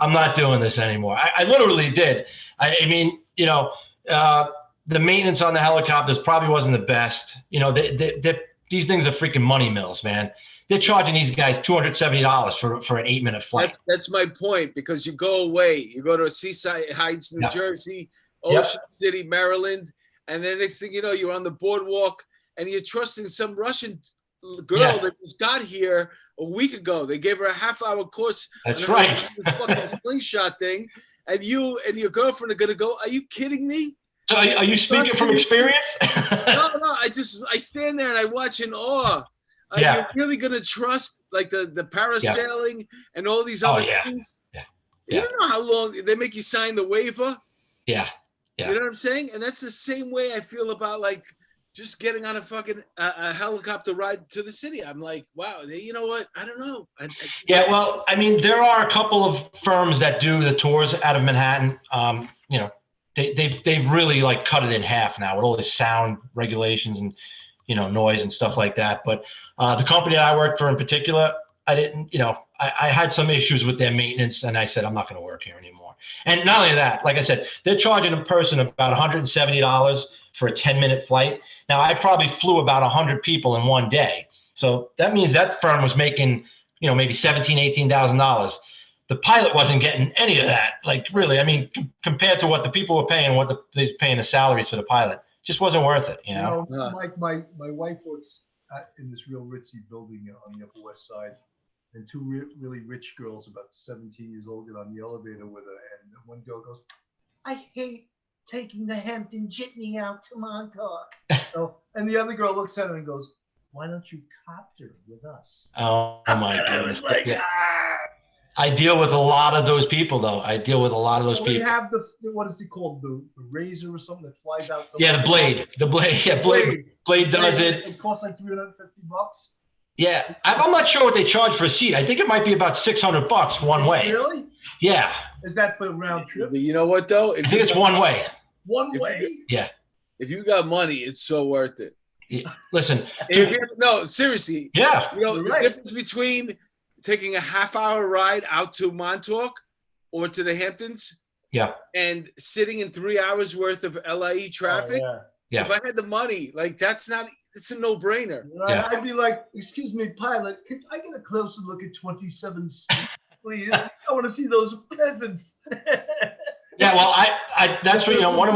I'm not doing this anymore. I literally did. I mean, the maintenance on the helicopters probably wasn't the best. These things are freaking money mills, man. They're charging these guys $270 for an 8-minute flight. That's my point, because you go away. You go to Seaside Heights, New Jersey, Ocean City, Maryland, and then next thing you know, you're on the boardwalk and you're trusting some Russian girl that just got here a week ago. They gave her a half-hour course. That's right. This fucking slingshot thing, and you and your girlfriend are gonna go. Are you kidding me? So are you speaking from experience? No. I stand there and I watch in awe. Are you really gonna trust like the parasailing and all these other things? Yeah. You don't know how long they make you sign the waiver. Yeah. You know what I'm saying? And that's the same way I feel about like just getting on a fucking a helicopter ride to the city. I'm like, wow, you know what? I don't know. Well, I mean, there are a couple of firms that do the tours out of Manhattan. They've really like cut it in half now with all the sound regulations and noise and stuff like that. But the company that I worked for in particular, I didn't, I had some issues with their maintenance, and I said I'm not going to work here anymore. And not only that, like I said, they're charging a person about $170 for a 10-minute flight. Now I probably flew about 100 people in one day, so that means that firm was making maybe $17,000, $18,000. The pilot wasn't getting any of that. Like really, I mean, compared to what the people were paying and what they're paying the salaries for the pilot, just wasn't worth it. Mike, my wife works in this real ritzy building on the Upper West Side, and two really rich girls, about 17 years old, get on the elevator with her, and one girl goes, "I hate taking the Hampton Jitney out to Montauk." And the other girl looks at her and goes, "Why don't you copter with us?" Oh my goodness! I deal with a lot of those people, though. We have what is it called? The Razor or something that flies out. The Blade. Yeah, Blade does it. It costs like $350. Yeah, I'm not sure what they charge for a seat. I think it might be about $600 one way. Really? Yeah. Is that for round trip? You know what though? I think it's one way. One way? Yeah. If you got money, it's so worth it. Yeah. Listen. No, seriously. Yeah. The difference between taking a half-hour ride out to Montauk or to the Hamptons, and sitting in 3 hours worth of LIE traffic. Oh, yeah. If I had the money, like it's a no-brainer. Right? I'd be like, "Excuse me, pilot, could I get a closer look at 27 seats, please? I want to see those peasants." Yeah, well, I that's what one of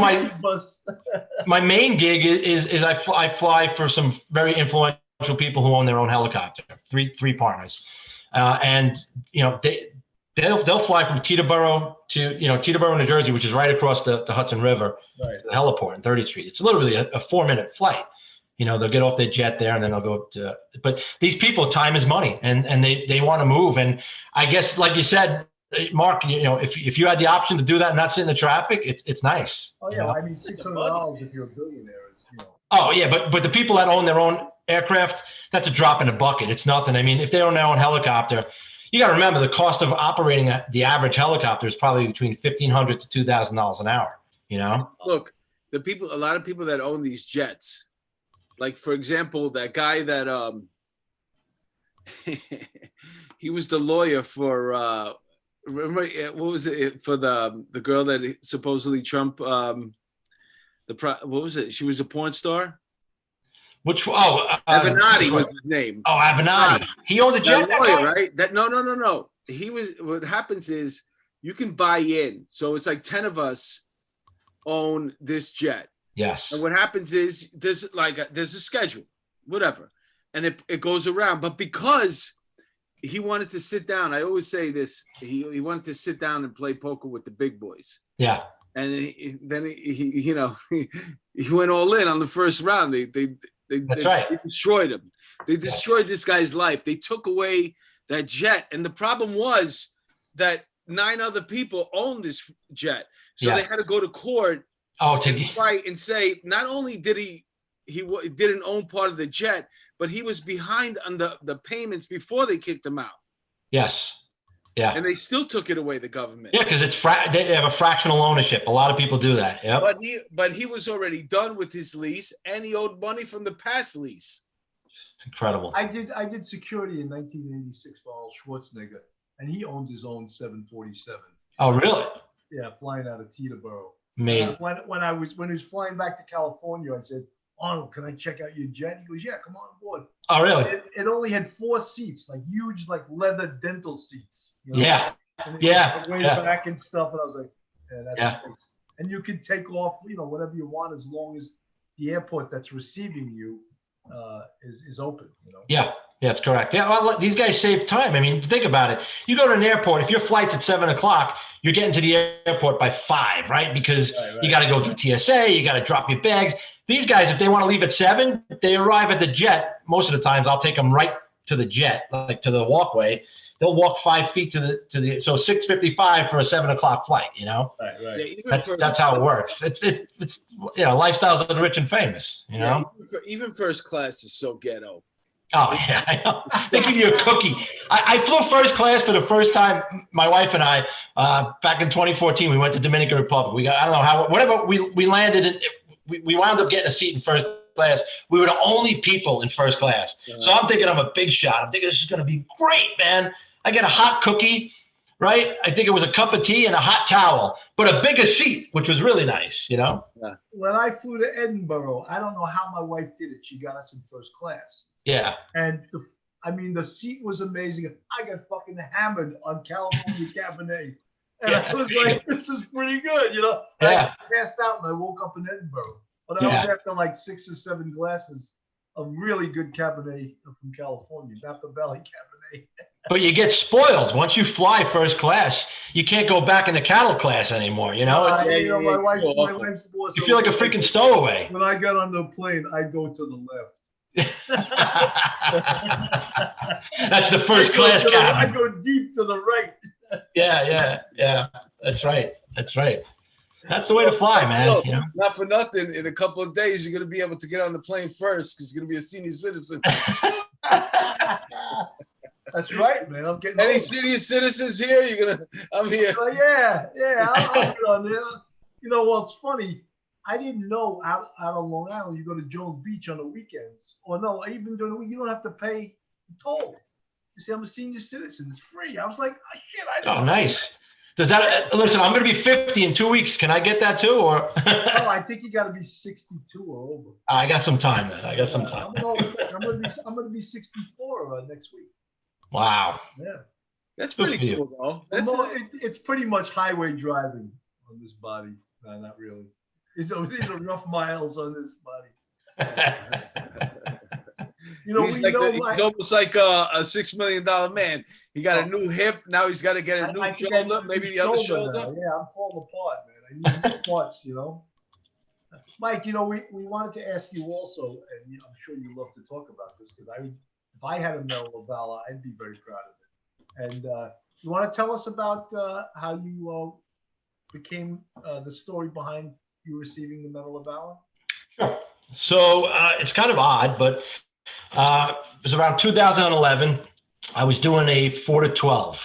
my main gig is I fly for some very influential people who own their own helicopter, three partners. And they'll fly from Teterboro to Teterboro, New Jersey, which is right across the Hudson River, to the heliport on 30th Street. It's literally a 4-minute flight. They'll get off their jet there and then they'll go to. But these people, time is money, and they want to move. And I guess, like you said, Mark, if you had the option to do that and not sit in the traffic, it's nice. Oh yeah, I mean $600 if you're a billionaire is Oh yeah, but the people that own their own aircraft, that's a drop in the bucket. It's nothing. I mean, if they own their own helicopter, you got to remember the cost of operating the average helicopter is probably between $1,500 to $2,000 an hour. Look, a lot of people that own these jets, like for example, that guy that he was the lawyer for remember what was it for the girl that supposedly Trump what was it? She was a porn star. Avenatti was his name. Oh, Avenatti. He owned a jet. Lawyer, right? No. He was. What happens is you can buy in. So it's like 10 of us own this jet. Yes. And what happens is there's a schedule, whatever, and it goes around. But because he wanted to sit down, I always say this. He wanted to sit down and play poker with the big boys. Yeah. And then he went all in on the first round. That's right. They destroyed him. They destroyed this guy's life. They took away that jet. And the problem was that 9 other people owned this jet. So they had to go to court and fight and say, not only did he didn't own part of the jet, but he was behind on the payments before they kicked him out. Yes. Yeah. And they still took it away, the government. Yeah, because they have a fractional ownership. A lot of people do that. Yeah. But he was already done with his lease, and he owed money from the past lease. It's incredible. I did security in 1986 for Arnold Schwarzenegger, and he owned his own 747. Oh, really? Yeah, flying out of Teterboro. Amazing. When he was flying back to California, I said, Arnold, can I check out your jet? He goes, yeah, come on board. Oh, really? It only had 4 seats, like huge, like leather dental seats. You know? Yeah. Way back and stuff. And I was like, yeah, that's nice. And you can take off, whatever you want, as long as the airport that's receiving you is open. Yeah, that's correct. Yeah, well, these guys save time. I mean, think about it. You go to an airport, if your flight's at 7 o'clock, you're getting to the airport by 5, right? Because you got to go through TSA, you got to drop your bags. These guys, if they want to leave at 7, they arrive at the jet. Most of the times, I'll take them right to the jet, like to the walkway. They'll walk 5 feet to the so 6:55 for a 7 o'clock flight. Right. Yeah, that's how it works. It's lifestyles of the rich and famous. Even first class is so ghetto. Oh yeah, I know. They give you a cookie. I flew first class for the first time. My wife and I, back in 2014, we went to Dominican Republic. We got, I don't know how, whatever we landed in. We wound up getting a seat in first class. We were the only people in first class. So I'm thinking I'm a big shot. I'm thinking this is going to be great, man. I get a hot cookie, right? I think it was a cup of tea and a hot towel, but a bigger seat, which was really nice, Yeah. When I flew to Edinburgh, I don't know how my wife did it. She got us in first class. Yeah. And the seat was amazing. I got fucking hammered on California Cabernet. And I was like, this is pretty good, Yeah. I passed out and I woke up in Edinburgh. But that was after like 6 or 7 glasses of really good Cabernet from California, Napa Valley Cabernet. But you get spoiled. Once you fly first class, you can't go back into cattle class anymore, my wife's boss. You feel like a freaking stowaway. When I got on the plane, I go to the left. That's the first class cabin. I go deep to the right. Yeah. That's right. That's the way to fly, man. Not for nothing. In a couple of days, you're gonna be able to get on the plane first because you're gonna be a senior citizen. That's right, man. I'm getting any senior citizens here. I'm here. I'm on there. It's funny. I didn't know out on Long Island you go to Jones Beach on the weekends, or no, even during the week you don't have to pay toll. You say I'm a senior citizen; it's free. I was like, oh, shit, I didn't know. Nice. Does that listen? I'm going to be 50 in 2 weeks. Can I get that too, or? No, I think you got to be 62 or over. I got some time then. I'm going to be 64 next week. Wow. Yeah. That's pretty cool, though. It's pretty much highway driving on this body. No, not really. These are rough miles on this body. He's almost like a $6 million man. He got a new hip. Now he's got to get a new shoulder, maybe the other shoulder. Yeah, I'm falling apart, man. I need new parts, Mike, we wanted to ask you also, and I'm sure you love to talk about this because if I had a Medal of Valor, I'd be very proud of it. And you want to tell us about how you became the story behind you receiving the Medal of Valor? Sure. So it's kind of odd, but it was around 2011. I was doing a 4 to 12,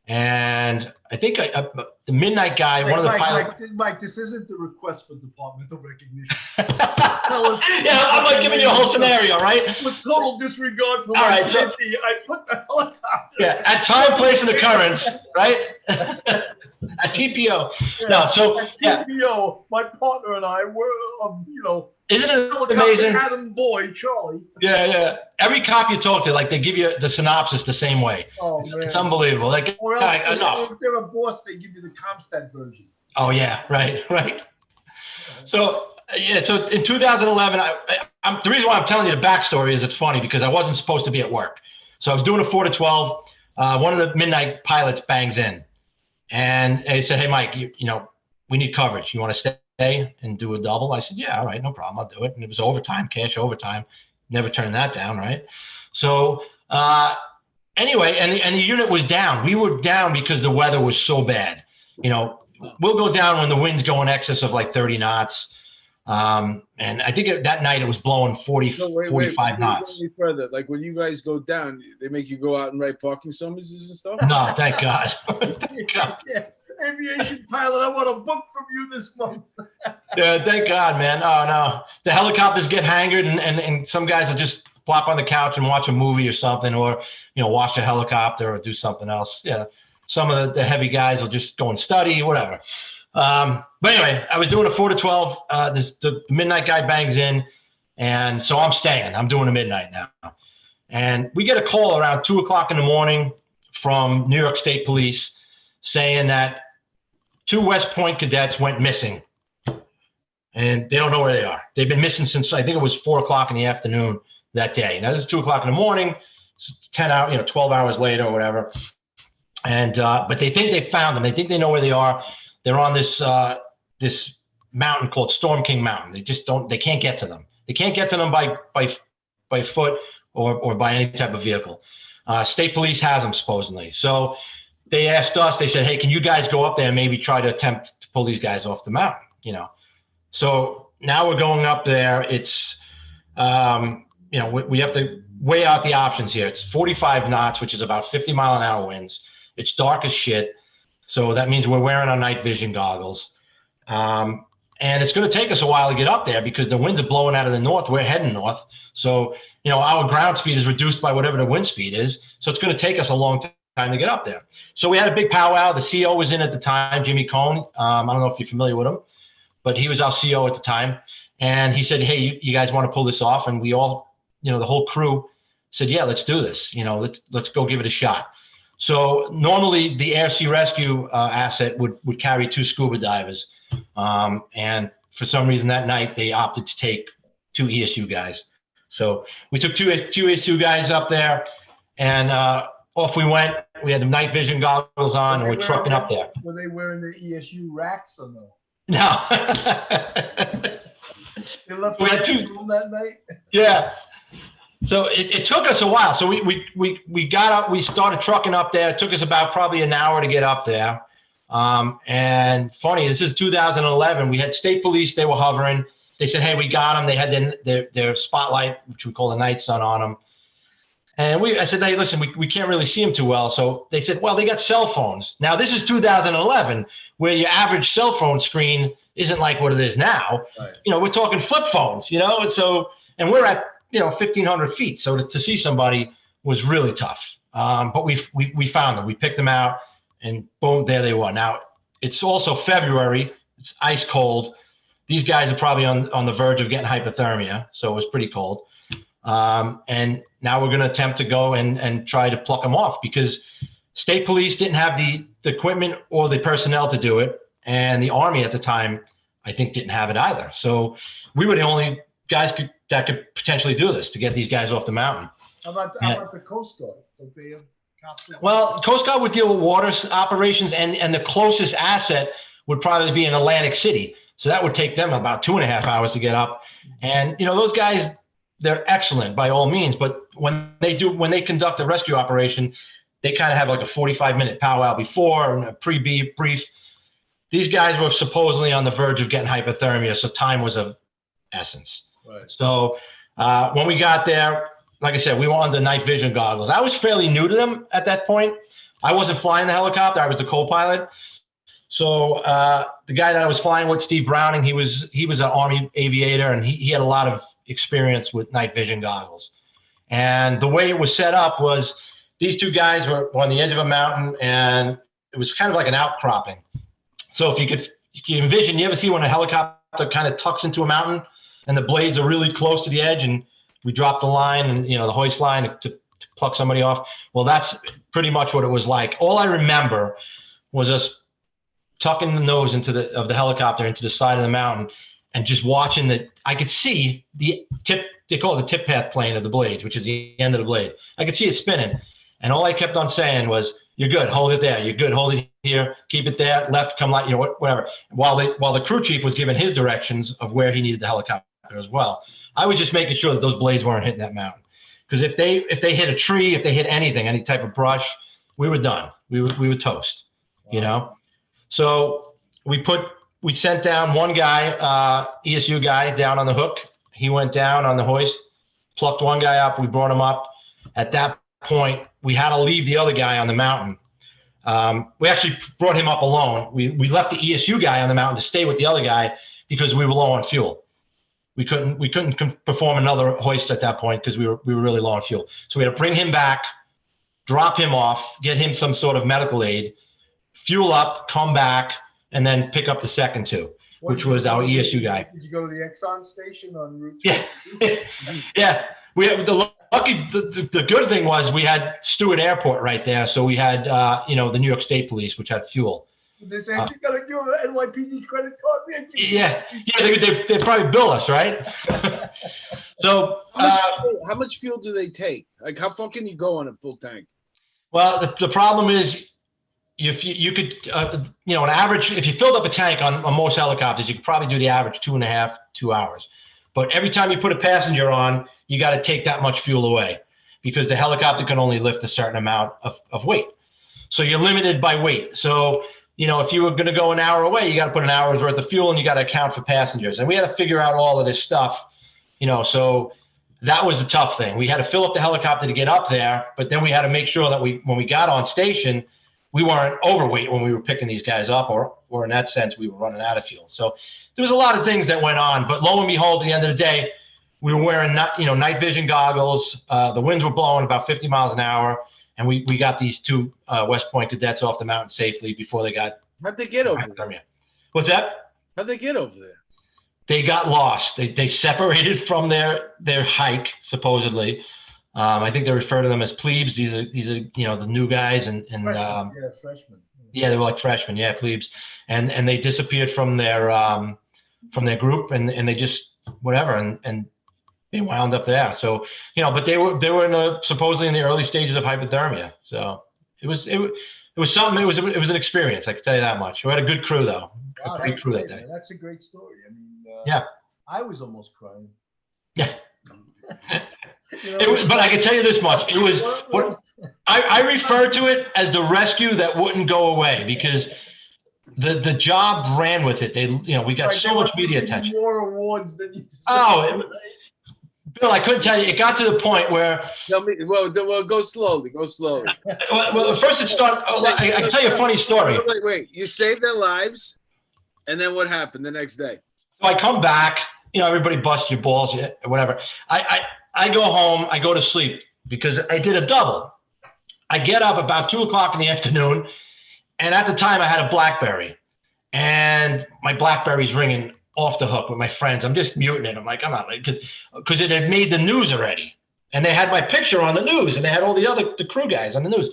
and I think the midnight guy, one of the pilots. Mike, this isn't the request for departmental recognition. Yeah, I'm like giving you a whole scenario, right? With total disregard for my safety, I put the helicopter. Yeah, at time, place, and occurrence, right? At TPO. Yeah, no, so at TPO, my partner and I were, isn't it amazing? Adam Boy, Charlie. Yeah. Every cop you talk to, like they give you the synopsis the same way. Oh man, it's unbelievable. Like, or else, if they're a boss, they give you the Comstat version. Oh yeah, right. So so in 2011, the reason why I'm telling you the backstory is it's funny because I wasn't supposed to be at work. So I was doing a 4 to 12. One of the midnight pilots bangs in, and they said, "Hey, Mike, we need coverage. You want to stay?" and do a double? I said, yeah, all right, no problem. I'll do it. And it was overtime, cash overtime. Never turned that down, right? So anyway, and the unit was down. We were down because the weather was so bad. We'll go down when the winds go in excess of like 30 knots. And I think that night it was blowing 45 knots. Any further, like when you guys go down, they make you go out and write parking summonses and stuff? No, thank God. Thank God. Yeah. Aviation pilot, I want a book from you this month. Yeah, thank God, man. Oh, no. The helicopters get hangared, and some guys will just plop on the couch and watch a movie or something, or, watch a helicopter or do something else. Yeah. Some of the heavy guys will just go and study, whatever. But anyway, I was doing a 4 to 12. The midnight guy bangs in, and so I'm staying. I'm doing a midnight now. And we get a call around 2 o'clock in the morning from New York State Police saying that 2 West Point cadets went missing, and they don't know where they are. They've been missing since, I think it was 4 o'clock in the afternoon that day. Now, this is 2 o'clock in the morning. It's 10 hours, 12 hours later or whatever. And but they think they found them. They think they know where they are. They're on this this mountain called Storm King Mountain. They can't get to them. They can't get to them by foot or by any type of vehicle. State police has them supposedly. So they asked us, they said, hey, can you guys go up there and maybe try to attempt to pull these guys off the mountain? So now we're going up there. It's, we have to weigh out the options here. It's 45 knots, which is about 50-mile-an-hour winds. It's dark as shit. So that means we're wearing our night vision goggles. And it's going to take us a while to get up there because the winds are blowing out of the north. We're heading north. So, our ground speed is reduced by whatever the wind speed is. So it's going to take us a long time to get up there. So we had a big powwow. The CO was in at the time, Jimmy Cohn. I don't know if you're familiar with him, but he was our CO at the time. And he said, hey, you guys want to pull this off? And we all, the whole crew said, yeah, let's do this. Let's go give it a shot. So normally the Air Sea Rescue asset would carry 2 scuba divers. And for some reason that night they opted to take 2 ESU guys. So we took two ESU guys up there, and off we went. We had the night vision goggles on, and we're trucking up there. Were they wearing the ESU racks or no? No. They left we had 2 that night? Yeah. So it took us a while. So we got up, we started trucking up there. It took us about probably an hour to get up there. And funny, this is 2011. We had state police. They were hovering. They said, hey, we got them. They had their spotlight, which we call the night sun, on them. And I said, hey, listen, we can't really see them too well. So they said, well, they got cell phones. Now, this is 2011, where your average cell phone screen isn't like what it is now. Right. We're talking flip phones, So, and we're at, 1,500 feet. So to see somebody was really tough. But we found them. We picked them out, and boom, there they were. Now, it's also February. It's ice cold. These guys are probably on the verge of getting hypothermia. So it was pretty cold. And now we're going to attempt to go and try to pluck them off, because state police didn't have the equipment or the personnel to do it. And the Army at the time, I think, didn't have it either. So we were the only guys that could potentially do this, to get these guys off the mountain. How about the Coast Guard? Don't they have cops? Well, Coast Guard would deal with water operations, and the closest asset would probably be in Atlantic City. So that would take them about 2.5 hours to get up. And, those guys, they're excellent by all means, but when they conduct a rescue operation, they kind of have like a 45-minute powwow before and a brief. These guys were supposedly on the verge of getting hypothermia, so time was of essence. Right. So when we got there, like I said, we were under night vision goggles. I was fairly new to them at that point. I wasn't flying the helicopter. I was the co-pilot. So the guy that I was flying with, Steve Browning, he was an Army aviator, and he had a lot of experience with night vision goggles. And the way it was set up was these 2 guys were on the edge of a mountain, and it was kind of like an outcropping. So if you envision, you ever see when a helicopter kind of tucks into a mountain and the blades are really close to the edge, and we drop the line and, the hoist line to pluck somebody off? Well, that's pretty much what it was like. All I remember was us tucking the nose of the helicopter into the side of the mountain, and just watching I could see the tip, they call it the tip path plane of the blades, which is the end of the blade. I could see it spinning. And all I kept on saying was, You're good. Hold it there. You're good. Hold it here. Keep it there. Left, come like, whatever. While the crew chief was giving his directions of where he needed the helicopter as well. I was just making sure that those blades weren't hitting that mountain. Because if they hit a tree, if they hit anything, any type of brush, we were done. We were toast, So we sent down one guy, ESU guy, down on the hook. He went down on the hoist, plucked one guy up. We brought him up. At that point, we had to leave the other guy on the mountain. We actually brought him up alone. We left the ESU guy on the mountain to stay with the other guy because we were low on fuel. We couldn't perform another hoist at that point because we were really low on fuel. So we had to bring him back, drop him off, get him some sort of medical aid, fuel up, come back, and then pick up the second two, which was our ESU guy. Did you go to the Exxon station on route? Yeah, yeah. We have the good thing was we had Stewart Airport right there, so we had the New York State Police, which had fuel. They said you gotta give them an NYPD credit card. Yeah, they probably bill us, right? So how much fuel do they take? Like, how far can you go on a full tank? Well, the problem is, if you could, an average, if you filled up a tank on most helicopters, you could probably do the average 2.5, 2 hours. But every time you put a passenger on, you got to take that much fuel away because the helicopter can only lift a certain amount of weight. So you're limited by weight. So, if you were going to go an hour away, you got to put an hour's worth of fuel and you got to account for passengers. And we had to figure out all of this stuff, so that was the tough thing. We had to fill up the helicopter to get up there, but then we had to make sure that when we got on station, we weren't overweight when we were picking these guys up, or in that sense, we were running out of fuel. So there was a lot of things that went on, but lo and behold, at the end of the day, we were wearing night vision goggles. The winds were blowing about 50 miles an hour, and we got these two West Point cadets off the mountain safely before they got. How'd they get over there? What's that? How'd they get over there? They got lost. They separated from their hike, supposedly. I think they refer to them as plebes. These are the new guys and freshmen. Yeah, they were like freshmen. Yeah, plebes, and they disappeared from their group and they just whatever and they wound up there. So but they were supposedly in the early stages of hypothermia. So it was something. It was an experience. I can tell you that much. We had a good crew though. Wow, a great crew that day. Man. That's a great story. I mean, yeah, I was almost crying. Yeah. But I can tell you this much: it was what I refer to it as the rescue that wouldn't go away because the job ran with it. We got so much media attention. More awards than you. Bill, I couldn't tell you. It got to the point where. Tell me. Well, go slowly. Go slowly. Well, first it started. I can tell you a funny story. Wait. You saved their lives, and then what happened the next day? So I come back. Everybody busts your balls, whatever. I go home, I go to sleep because I did a double. I get up about 2:00 in the afternoon, and at the time I had a BlackBerry, and my BlackBerry's ringing off the hook with my friends. I'm just muting it. I'm like, I'm out, because it had made the news already, and they had my picture on the news, and they had all the crew guys on the news.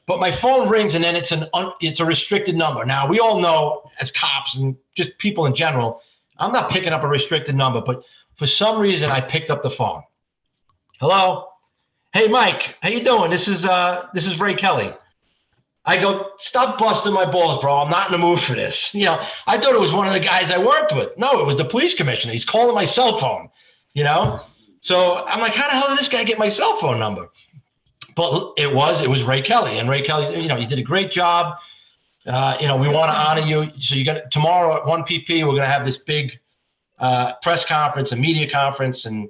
But my phone rings, and then it's a restricted number. Now we all know as cops and just people in general, I'm not picking up a restricted number, but for some reason I picked up the phone. Hello. Hey, Mike, how you doing? This is Ray Kelly. I go, stop busting my balls, bro. I'm not in the mood for this. I thought it was one of the guys I worked with. No, it was the police commissioner. He's calling my cell phone, So I'm like, how the hell did this guy get my cell phone number? But it was Ray Kelly. And Ray Kelly, you did a great job. We want to honor you. So you got tomorrow at 1 pp, we're going to have this big press conference, a media conference, and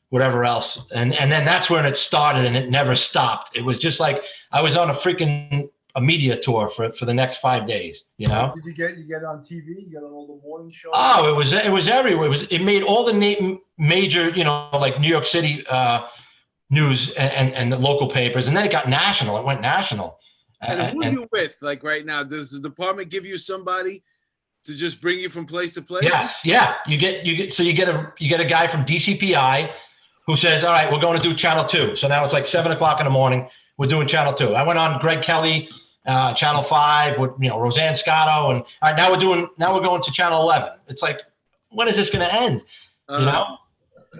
whatever else. And then that's when it started, and it never stopped. It was just like I was on a media tour for the next 5 days, Did you get on TV? You got on all the morning shows? Oh, it was everywhere. It made all the major, like New York City news and the local papers. And then it got national. It went national. And who are you with? Like right now, does the department give you somebody to just bring you from place to place? Yeah. You get a guy from DCPI who says, all right, we're going to do channel 2. So now it's like 7:00 in the morning. We're doing channel 2. I went on Greg Kelly, channel 5 with, Roseanne Scotto. And all right, now we're going to channel 11. It's like, when is this going to end?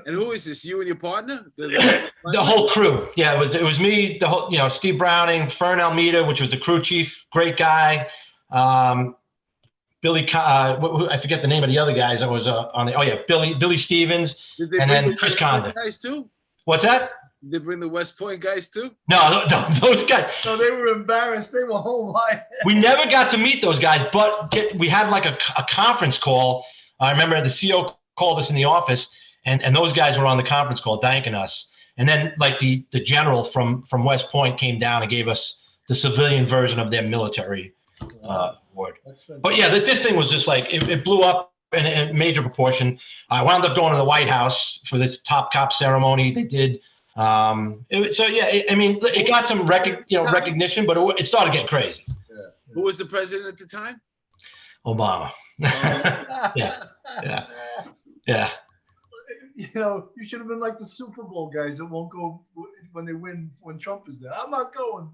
And who is this? You and your partner? The whole crew. Yeah, it was me, the whole, Steve Browning, Fern Almeida, which was the crew chief, great guy. Billy, I forget the name of the other guys that was on the. Oh yeah, Billy Stevens, and then Chris Condon. Guys too? What's that? Did they bring the West Point guys too? No, those guys. So they were embarrassed. They were whole life. We never got to meet those guys, but we had like a conference call. I remember the CO called us in the office, and those guys were on the conference call thanking us. And then like the general from West Point came down and gave us the civilian version of their military award. But yeah, this thing was just like, it blew up in a major proportion. I wound up going to the White House for this top cop ceremony they did. It got some recognition, but it started getting crazy. Yeah. Who was the president at the time? Obama. Yeah. You should have been like the Super Bowl guys that won't go when they win when Trump is there. I'm not going.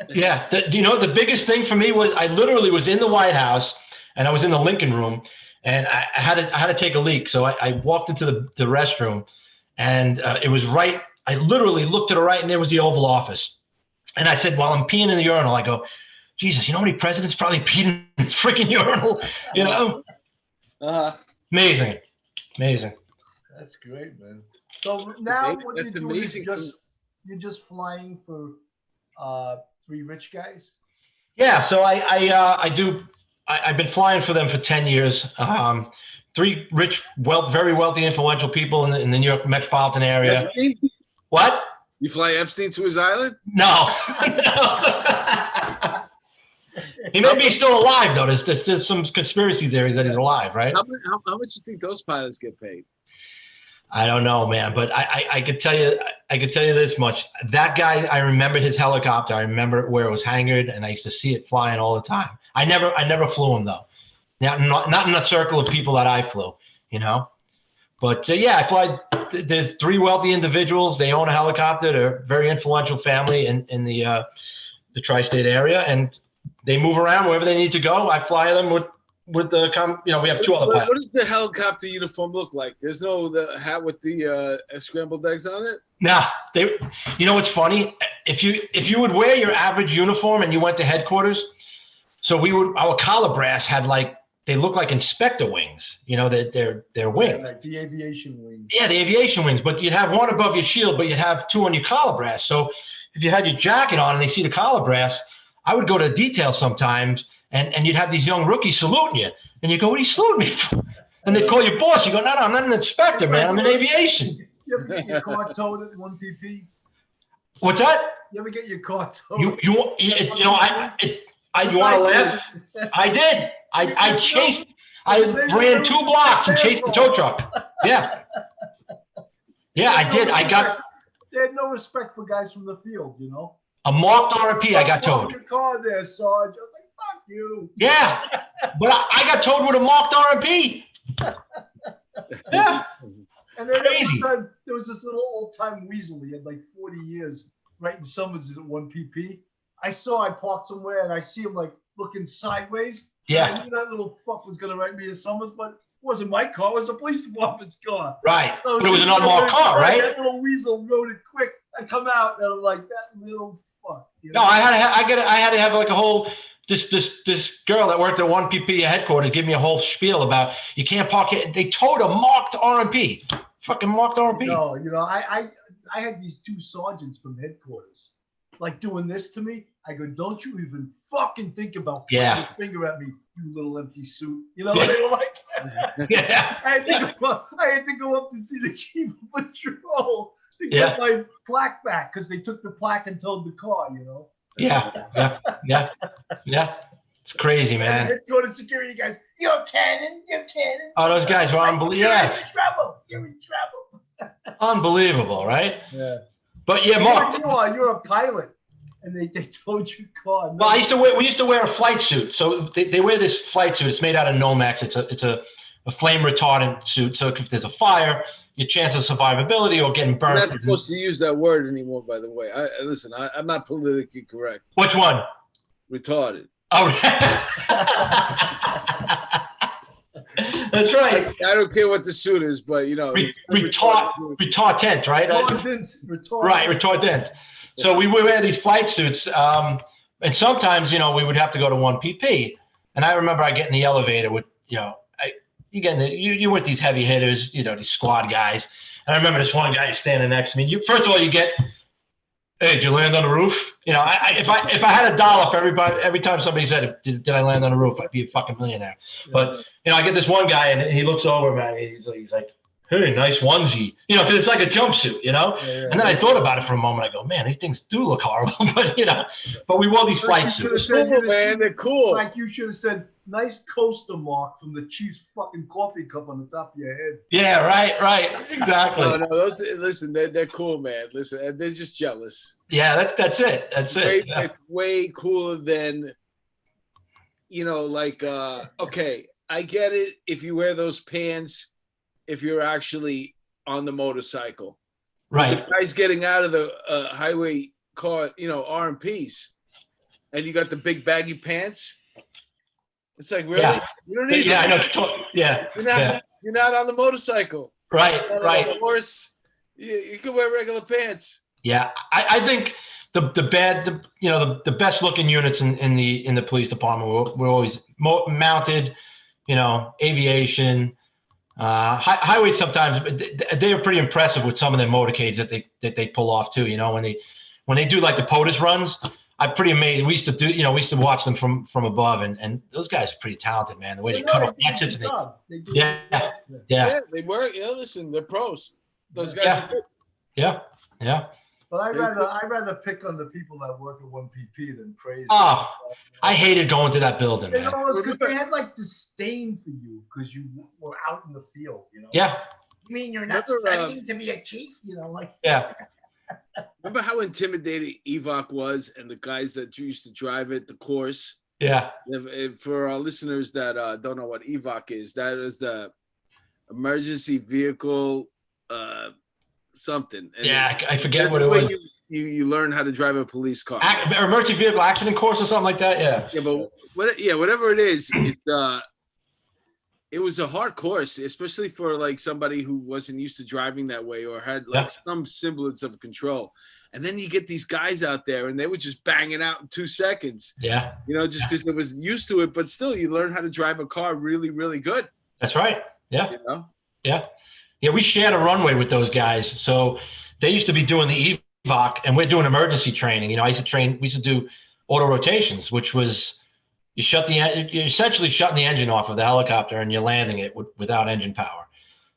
Yeah. The biggest thing for me was I literally was in the White House and I was in the Lincoln Room and I had to take a leak. So I walked into the restroom and it was right. I literally looked to the right and there was the Oval Office. And I said, while I'm peeing in the urinal, I go, Jesus, you know how many presidents probably peed in this freaking urinal? Amazing. That's great, man. So now what that's you do amazing. is you're just flying for 3 rich guys? Yeah, so I've been flying for them for 10 years. 3 rich, very wealthy, influential people in the New York metropolitan area. Epstein? What? You fly Epstein to his island? No. He may be still alive, though. There's some conspiracy theories that he's alive, right? How much do you think those pilots get paid? I don't know, man, but I could tell you this much. That guy, I remember his helicopter. I remember where it was hangared, and I used to see it flying all the time. I never flew him though. Not in the circle of people that I flew, But yeah, I fly. There's 3 wealthy individuals. They own a helicopter. They're a very influential family in the tri-state area, and they move around wherever they need to go. I fly them with the we have 2 other pilots. What does the helicopter uniform look like? There's the hat with the scrambled eggs on it? Nah, what's funny? If you would wear your average uniform and you went to headquarters, so our collar brass had they look like inspector wings, they're wings. Yeah, like the aviation wings. Yeah, the aviation wings, but you'd have 1 above your shield, but you'd have 2 on your collar brass. So if you had your jacket on and they see the collar brass, I would go to detail sometimes and you'd have these young rookies saluting you. And you go, what are you saluting me for? And they'd call your boss. You go, no, I'm not an inspector, man. I'm in aviation. You ever get your car towed at 1 PP? What's that? You ever get your car towed? You want to laugh? I did. I ran 2 blocks and chased the tow truck. Yeah. Yeah, I did. They had no respect for guys from the field, A marked RP, I got towed. Your car there, Sarge. I was like, fuck you. Yeah, but I got towed with a marked RP. Yeah. And then Crazy. there was this little old-time weasel. He had 40 years right in Summers at 1 PP. I parked somewhere and I see him looking sideways. Yeah. I knew that little fuck was going to write me a Summers, but it wasn't my car. It was the police department's car. Right. So but it was an unmarked car, right? That little weasel rode it quick. I come out and I'm like, that little fuck. No, I had to have a whole this girl that worked at 1 PP headquarters give me a whole spiel about you can't park it. They towed a marked RMP. Fucking marked RMP. No, I had these 2 sergeants from headquarters doing this to me. I go, don't you even fucking think about pointing your finger at me, you little empty suit. They were like, yeah. I had to go up to see the chief of patrol to get my plaque back because they took the plaque and towed the car, Yeah. It's crazy, man. Headquarters security guys, you're cannon. Oh, those guys were unbelievable. Yes. You're in trouble. Unbelievable, right? Yeah. But yeah, Mark. You're a pilot. And they towed your car. Well, we used to wear a flight suit. So they wear this flight suit. It's made out of Nomex. It's a flame retardant suit. So if there's a fire, your chance of survivability or getting burned. You're not supposed to use that word anymore, by the way. Listen, I'm not politically correct. Which one? Retarded. Oh, That's right. I don't care what the suit is, but you know, Retardant, right? Right, retardant. So we wear these flight suits, and sometimes, you know, we would have to go to 1PP. And I remember I get in the elevator with, you know, you're with these heavy hitters, you know, these squad guys. And I remember this one guy standing next to me. First of all, you get, hey, did you land on the roof? You know, if I had $1 for every time somebody said, did I land on the roof, I'd be a fucking millionaire. But, you know, I get this one guy and he looks over, man. He's like, hey, nice onesie. You know, because it's like a jumpsuit, you know? And then I thought about it for a moment. I go, man, these things do look horrible. But, you know, but we wore these flight suits. Cool, man. They're cool. Like you should have said, nice coaster mark from the Chiefs fucking coffee cup on the top of your head. Yeah, right. Exactly. No, listen, they're cool, man. Listen, they're just jealous. Yeah, that's it. That's it. It's way cooler than, you know, like, okay, I get it if you wear those pants, if you're actually on the motorcycle. Right. The guy's getting out of the highway car, you know, RMPs, and you got the big baggy pants. It's like, really? Yeah. You don't need that. I know. You're not on the motorcycle. Right. On the horse. You can wear regular pants. Yeah, I think the best looking units in the police department were always mounted, you know, aviation, highway. Sometimes they were pretty impressive with some of their motorcades that they pull off too. You know, when they do like the POTUS runs, I'm pretty amazed. We used to watch them from above, and those guys are pretty talented, man. The way they cut off exits, yeah, they work. You know, listen, they're pros. Those guys are good. Yeah. But I'd rather pick on the people that work at 1PP than praise. Oh, I hated going to that building, man. You know, it's because they had like disdain for you because you were out in the field. You know. Yeah. You mean you're not studying to be a chief? You know, like. Yeah. Remember how intimidating EVOC was, and the guys that used to drive it, the course. Yeah. For our listeners that don't know what EVOC is, that is the emergency vehicle. Something. And I forget what it was. You learn how to drive a police car. Emergency vehicle accident course or something like that. Yeah. Yeah, but whatever it is, it was a hard course, especially for like somebody who wasn't used to driving that way or had like some semblance of control. And then you get these guys out there, and they were just banging out in 2 seconds. Yeah. You know, just because they was used to it, but still, you learn how to drive a car really, really good. That's right. Yeah. You know? Yeah. Yeah, we shared a runway with those guys. So they used to be doing the EVOC, and we're doing emergency training. You know, we used to do auto rotations, which was you're essentially shutting the engine off of the helicopter and you're landing it without engine power.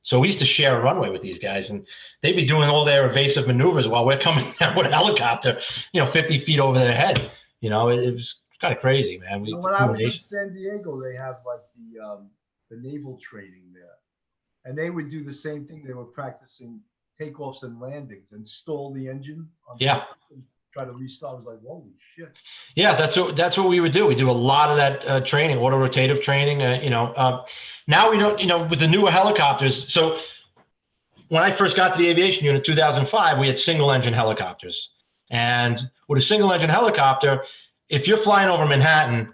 So we used to share a runway with these guys, and they'd be doing all their evasive maneuvers while we're coming down with a helicopter, 50 feet over their head. You know, it was kind of crazy, man. When I was in San Diego, they have like the naval training there. And they would do the same thing. They were practicing takeoffs and landings and stall the engine. And try to restart. I was like, holy shit. Yeah, that's what we would do. We do a lot of that training, auto rotative training. Now we don't, with the newer helicopters. So when I first got to the aviation unit in 2005, we had single engine helicopters. And with a single engine helicopter, if you're flying over Manhattan,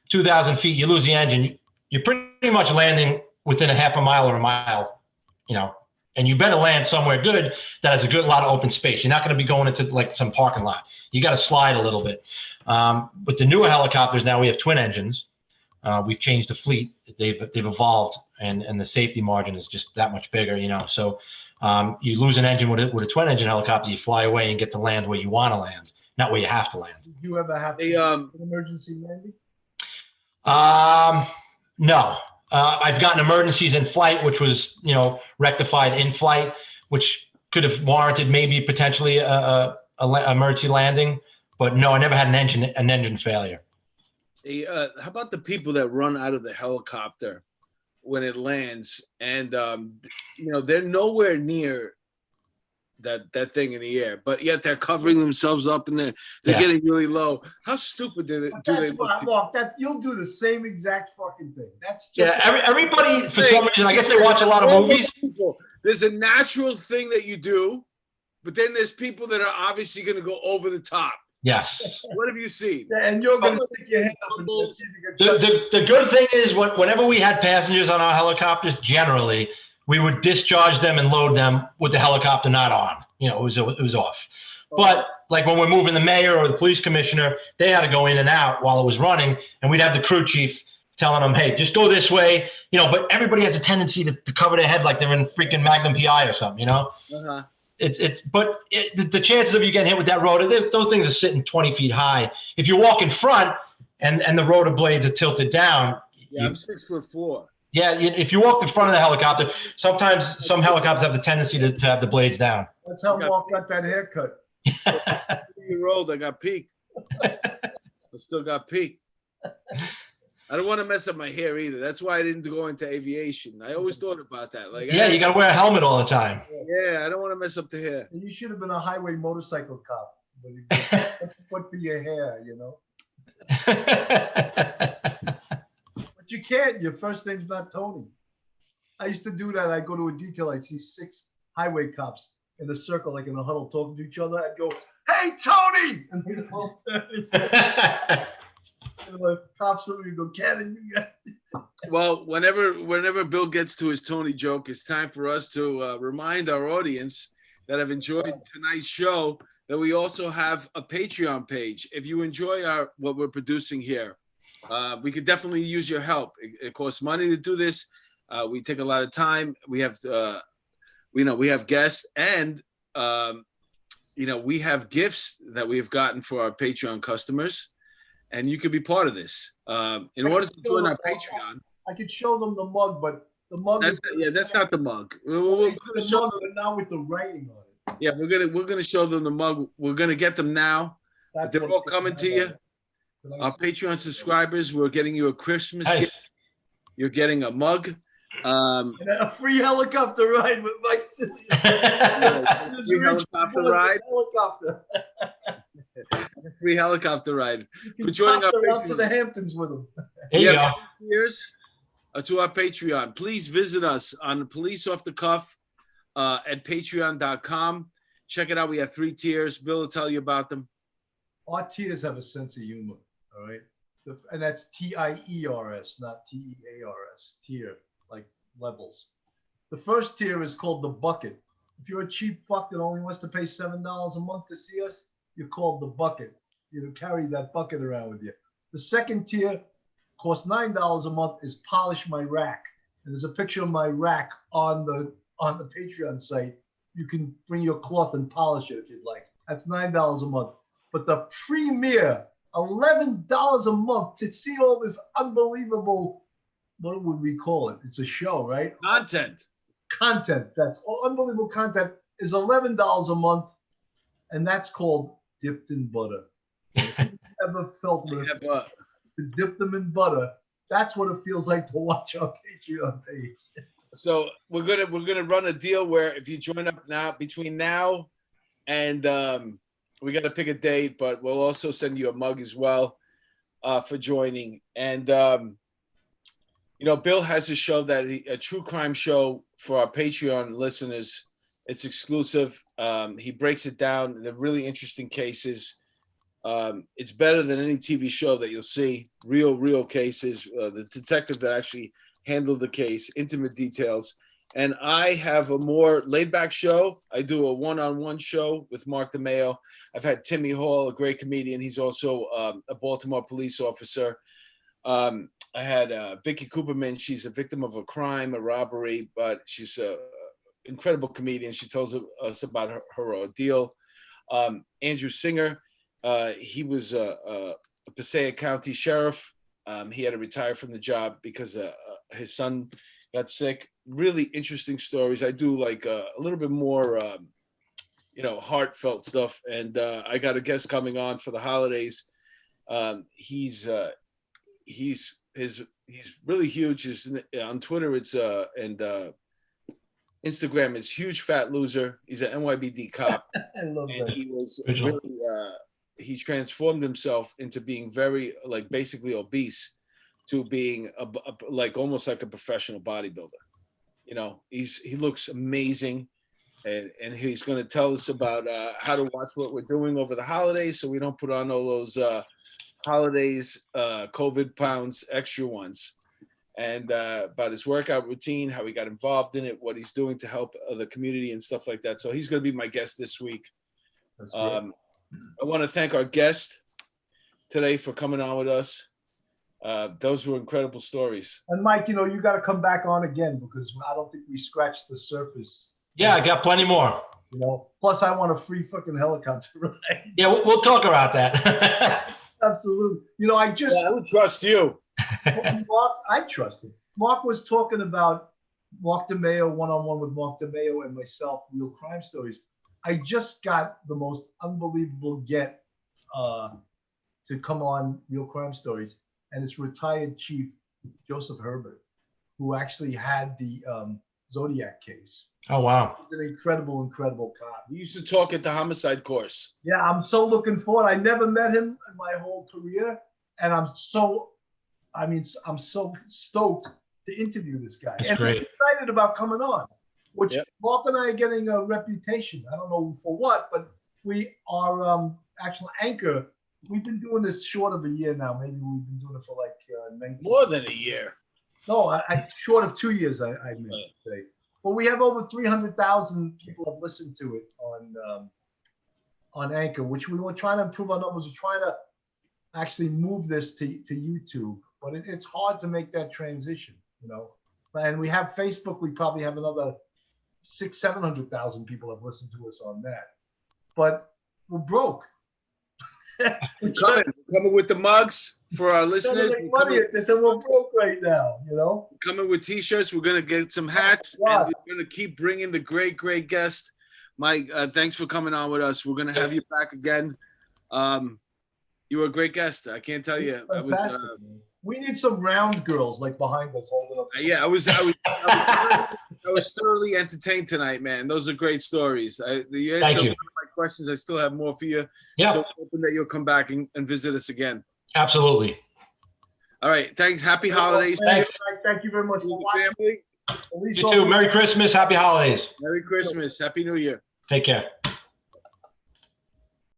2,000 feet, you lose the engine, you're pretty much landing within a half a mile or a mile, and you better land somewhere good that has a good lot of open space. You're not going to be going into like some parking lot. You got to slide a little bit. With the newer helicopters now, we have twin engines. We've changed the fleet. They've evolved, and the safety margin is just that much bigger. So you lose an engine with a twin engine helicopter, you fly away and get to land where you want to land, not where you have to land. Did you ever have an emergency landing? No. I've gotten emergencies in flight, which was, rectified in flight, which could have warranted maybe potentially a emergency landing. But no, I never had an engine failure. Hey, how about the people that run out of the helicopter when it lands, and they're nowhere near that thing in the air, but yet they're covering themselves up and they're getting really low. How stupid do they look? Mark, you'll do the same exact fucking thing. That's just everybody for some reason. I guess they watch a lot of movies. There's a natural thing that you do, but then there's people that are obviously going to go over the top. Yes. What have you seen? Yeah, and you're going to stick your hand up and Fumbles. see if you can touch The good thing is whenever we had passengers on our helicopters, generally we would discharge them and load them with the helicopter not on. You know, it was off. But like when we're moving the mayor or the police commissioner, they had to go in and out while it was running, and we'd have the crew chief telling them, "Hey, just go this way." You know, but everybody has a tendency to cover their head like they're in freaking Magnum PI or something. You know. Uh-huh. The chances of you getting hit with that rotor, those things are sitting 20 feet high. If you walk in front and the rotor blades are tilted down. Yeah, I'm 6'4". Yeah, if you walk in front of the helicopter, sometimes some helicopters have the tendency to have the blades down. That's how Mark got that haircut. 3-year-old, I got peak. I still got peak. I don't want to mess up my hair either. That's why I didn't go into aviation. I always thought about that. Like, yeah, you got to wear a helmet all the time. Yeah, I don't want to mess up the hair. And you should have been a highway motorcycle cop. What for your hair, you know? But you can't. Your first name's not Tony. I used to do that. I go to a detail. I see 6 highway cops in a circle, like in a huddle, talking to each other. I'd go, "Hey, Tony!" And they'd all turn. And the cops would go, "Cannon, you got it." Well, whenever Bill gets to his Tony joke, it's time for us to remind our audience that have enjoyed tonight's show that we also have a Patreon page. If you enjoy what we're producing here, we could definitely use your help. It costs money to do this. We take a lot of time. We have, we have guests, and we have gifts that we have gotten for our Patreon customers, and you could be part of this. In order to join our Patreon, I could show them the mug, but the mug that's not the mug. We're gonna show them now with the writing on it. Yeah, we're gonna show them the mug. We're gonna get them now. They're all coming to you. Our Patreon subscribers, we're getting you a Christmas gift. You're getting a mug. And a free helicopter ride with Mike Sileo. Free helicopter ride. Helicopter. A free helicopter ride for joining our out to the Hamptons with them. There you go. Cheers to our Patreon. Please visit us on the Police Off the Cuff at patreon.com. Check it out. We have 3 tiers. Bill will tell you about them. Our tiers have a sense of humor, all right? And that's TIERS, not TEARS, tier, like levels. The first tier is called the bucket. If you're a cheap fuck that only wants to pay $7 a month to see us, you're called the bucket. You carry that bucket around with you. The second tier costs $9 a month, is Polish My Rack. And there's a picture of my rack on the Patreon site. You can bring your cloth and polish it if you'd like. That's $9 a month. But the premier, $11 a month to see all this unbelievable, what would we call it? It's a show, right? Content. That's all unbelievable content is $11 a month. And that's called Dipped in Butter. If you ever felt to dip them in butter, that's what it feels like to watch our Patreon page. So we're gonna run a deal where if you join up now between now and we got to pick a date, but we'll also send you a mug as well for joining. And Bill has a show a true crime show for our Patreon listeners. It's exclusive. He breaks it down. They're really interesting cases. It's better than any TV show that you'll see. Real cases. The detective that actually handled the case, intimate details. And I have a more laid-back show. I do a one-on-one show with Mark DeMeo. I've had Timmy Hall, a great comedian. He's also a Baltimore police officer. I had Vicky Cooperman. She's a victim of a crime, a robbery, but she's an incredible comedian. She tells us about her ordeal. Andrew Singer, he was a Passaic County sheriff. He had to retire from the job because his son got sick. Really interesting stories. I do like a little bit more, heartfelt stuff. And I got a guest coming on for the holidays. He's really huge. On Twitter, it's and Instagram, it's Huge Fat Loser. He's an NYPD cop. I love and that. he was really he transformed himself into being very basically obese to being almost like a professional bodybuilder. He looks amazing. and he's going to tell us about how to watch what we're doing over the holidays, so we don't put on all those holidays COVID pounds, extra ones, and about his workout routine, how he got involved in it, what he's doing to help the community and stuff like that. So he's going to be my guest this week. I want to thank our guest today for coming on with us. Those were incredible stories. And Mike, you know, you got to come back on again because I don't think we scratched the surface. Yeah, I got plenty more. You know, plus I want a free fucking helicopter ride. Yeah, we'll talk about that. Absolutely. You know, I would trust you. Mark, I trust him. Mark was talking about Mark DeMeo, one-on-one with Mark DeMeo and myself, Real Crime Stories. I just got the most unbelievable get to come on Real Crime Stories, and it's retired Chief Joseph Herbert, who actually had the Zodiac case. Oh, wow. He's an incredible, incredible cop. We used to talk at the homicide course. Yeah, I'm so looking forward. I never met him in my whole career, and I'm so stoked to interview this guy. That's and great. I'm excited about coming on, which Mark and I are getting a reputation. I don't know for what, but we are actual anchor. We've been doing this short of a year now. Maybe we've been doing it for like 19. More than a year. No, I short of 2 years, I meant to say. But we have over 300,000 people have listened to it on Anchor, which we were trying to improve our numbers. We're trying to actually move this to YouTube, but it's hard to make that transition, you know. And we have Facebook. We probably have another 600,000-700,000 people have listened to us on that. But we're broke. We're coming with the mugs for our listeners. They said we're broke right now, you know. Coming with T-shirts. We're gonna get some hats, and we're gonna keep bringing the great guest. Mike, thanks for coming on with us. We're gonna have you back again. You were a great guest. I can't tell you. Fantastic, we need some round girls like behind us holding up. Yeah, I was thoroughly entertained tonight, man. Those are great stories. You answered one of my questions. I still have more for you. Yeah. So hoping that you'll come back and visit us again. Absolutely. All right. Thanks. Happy holidays. Thank you very much for watching. Family. You too. Merry Christmas. Happy holidays. Merry Christmas. Happy New Year. Take care.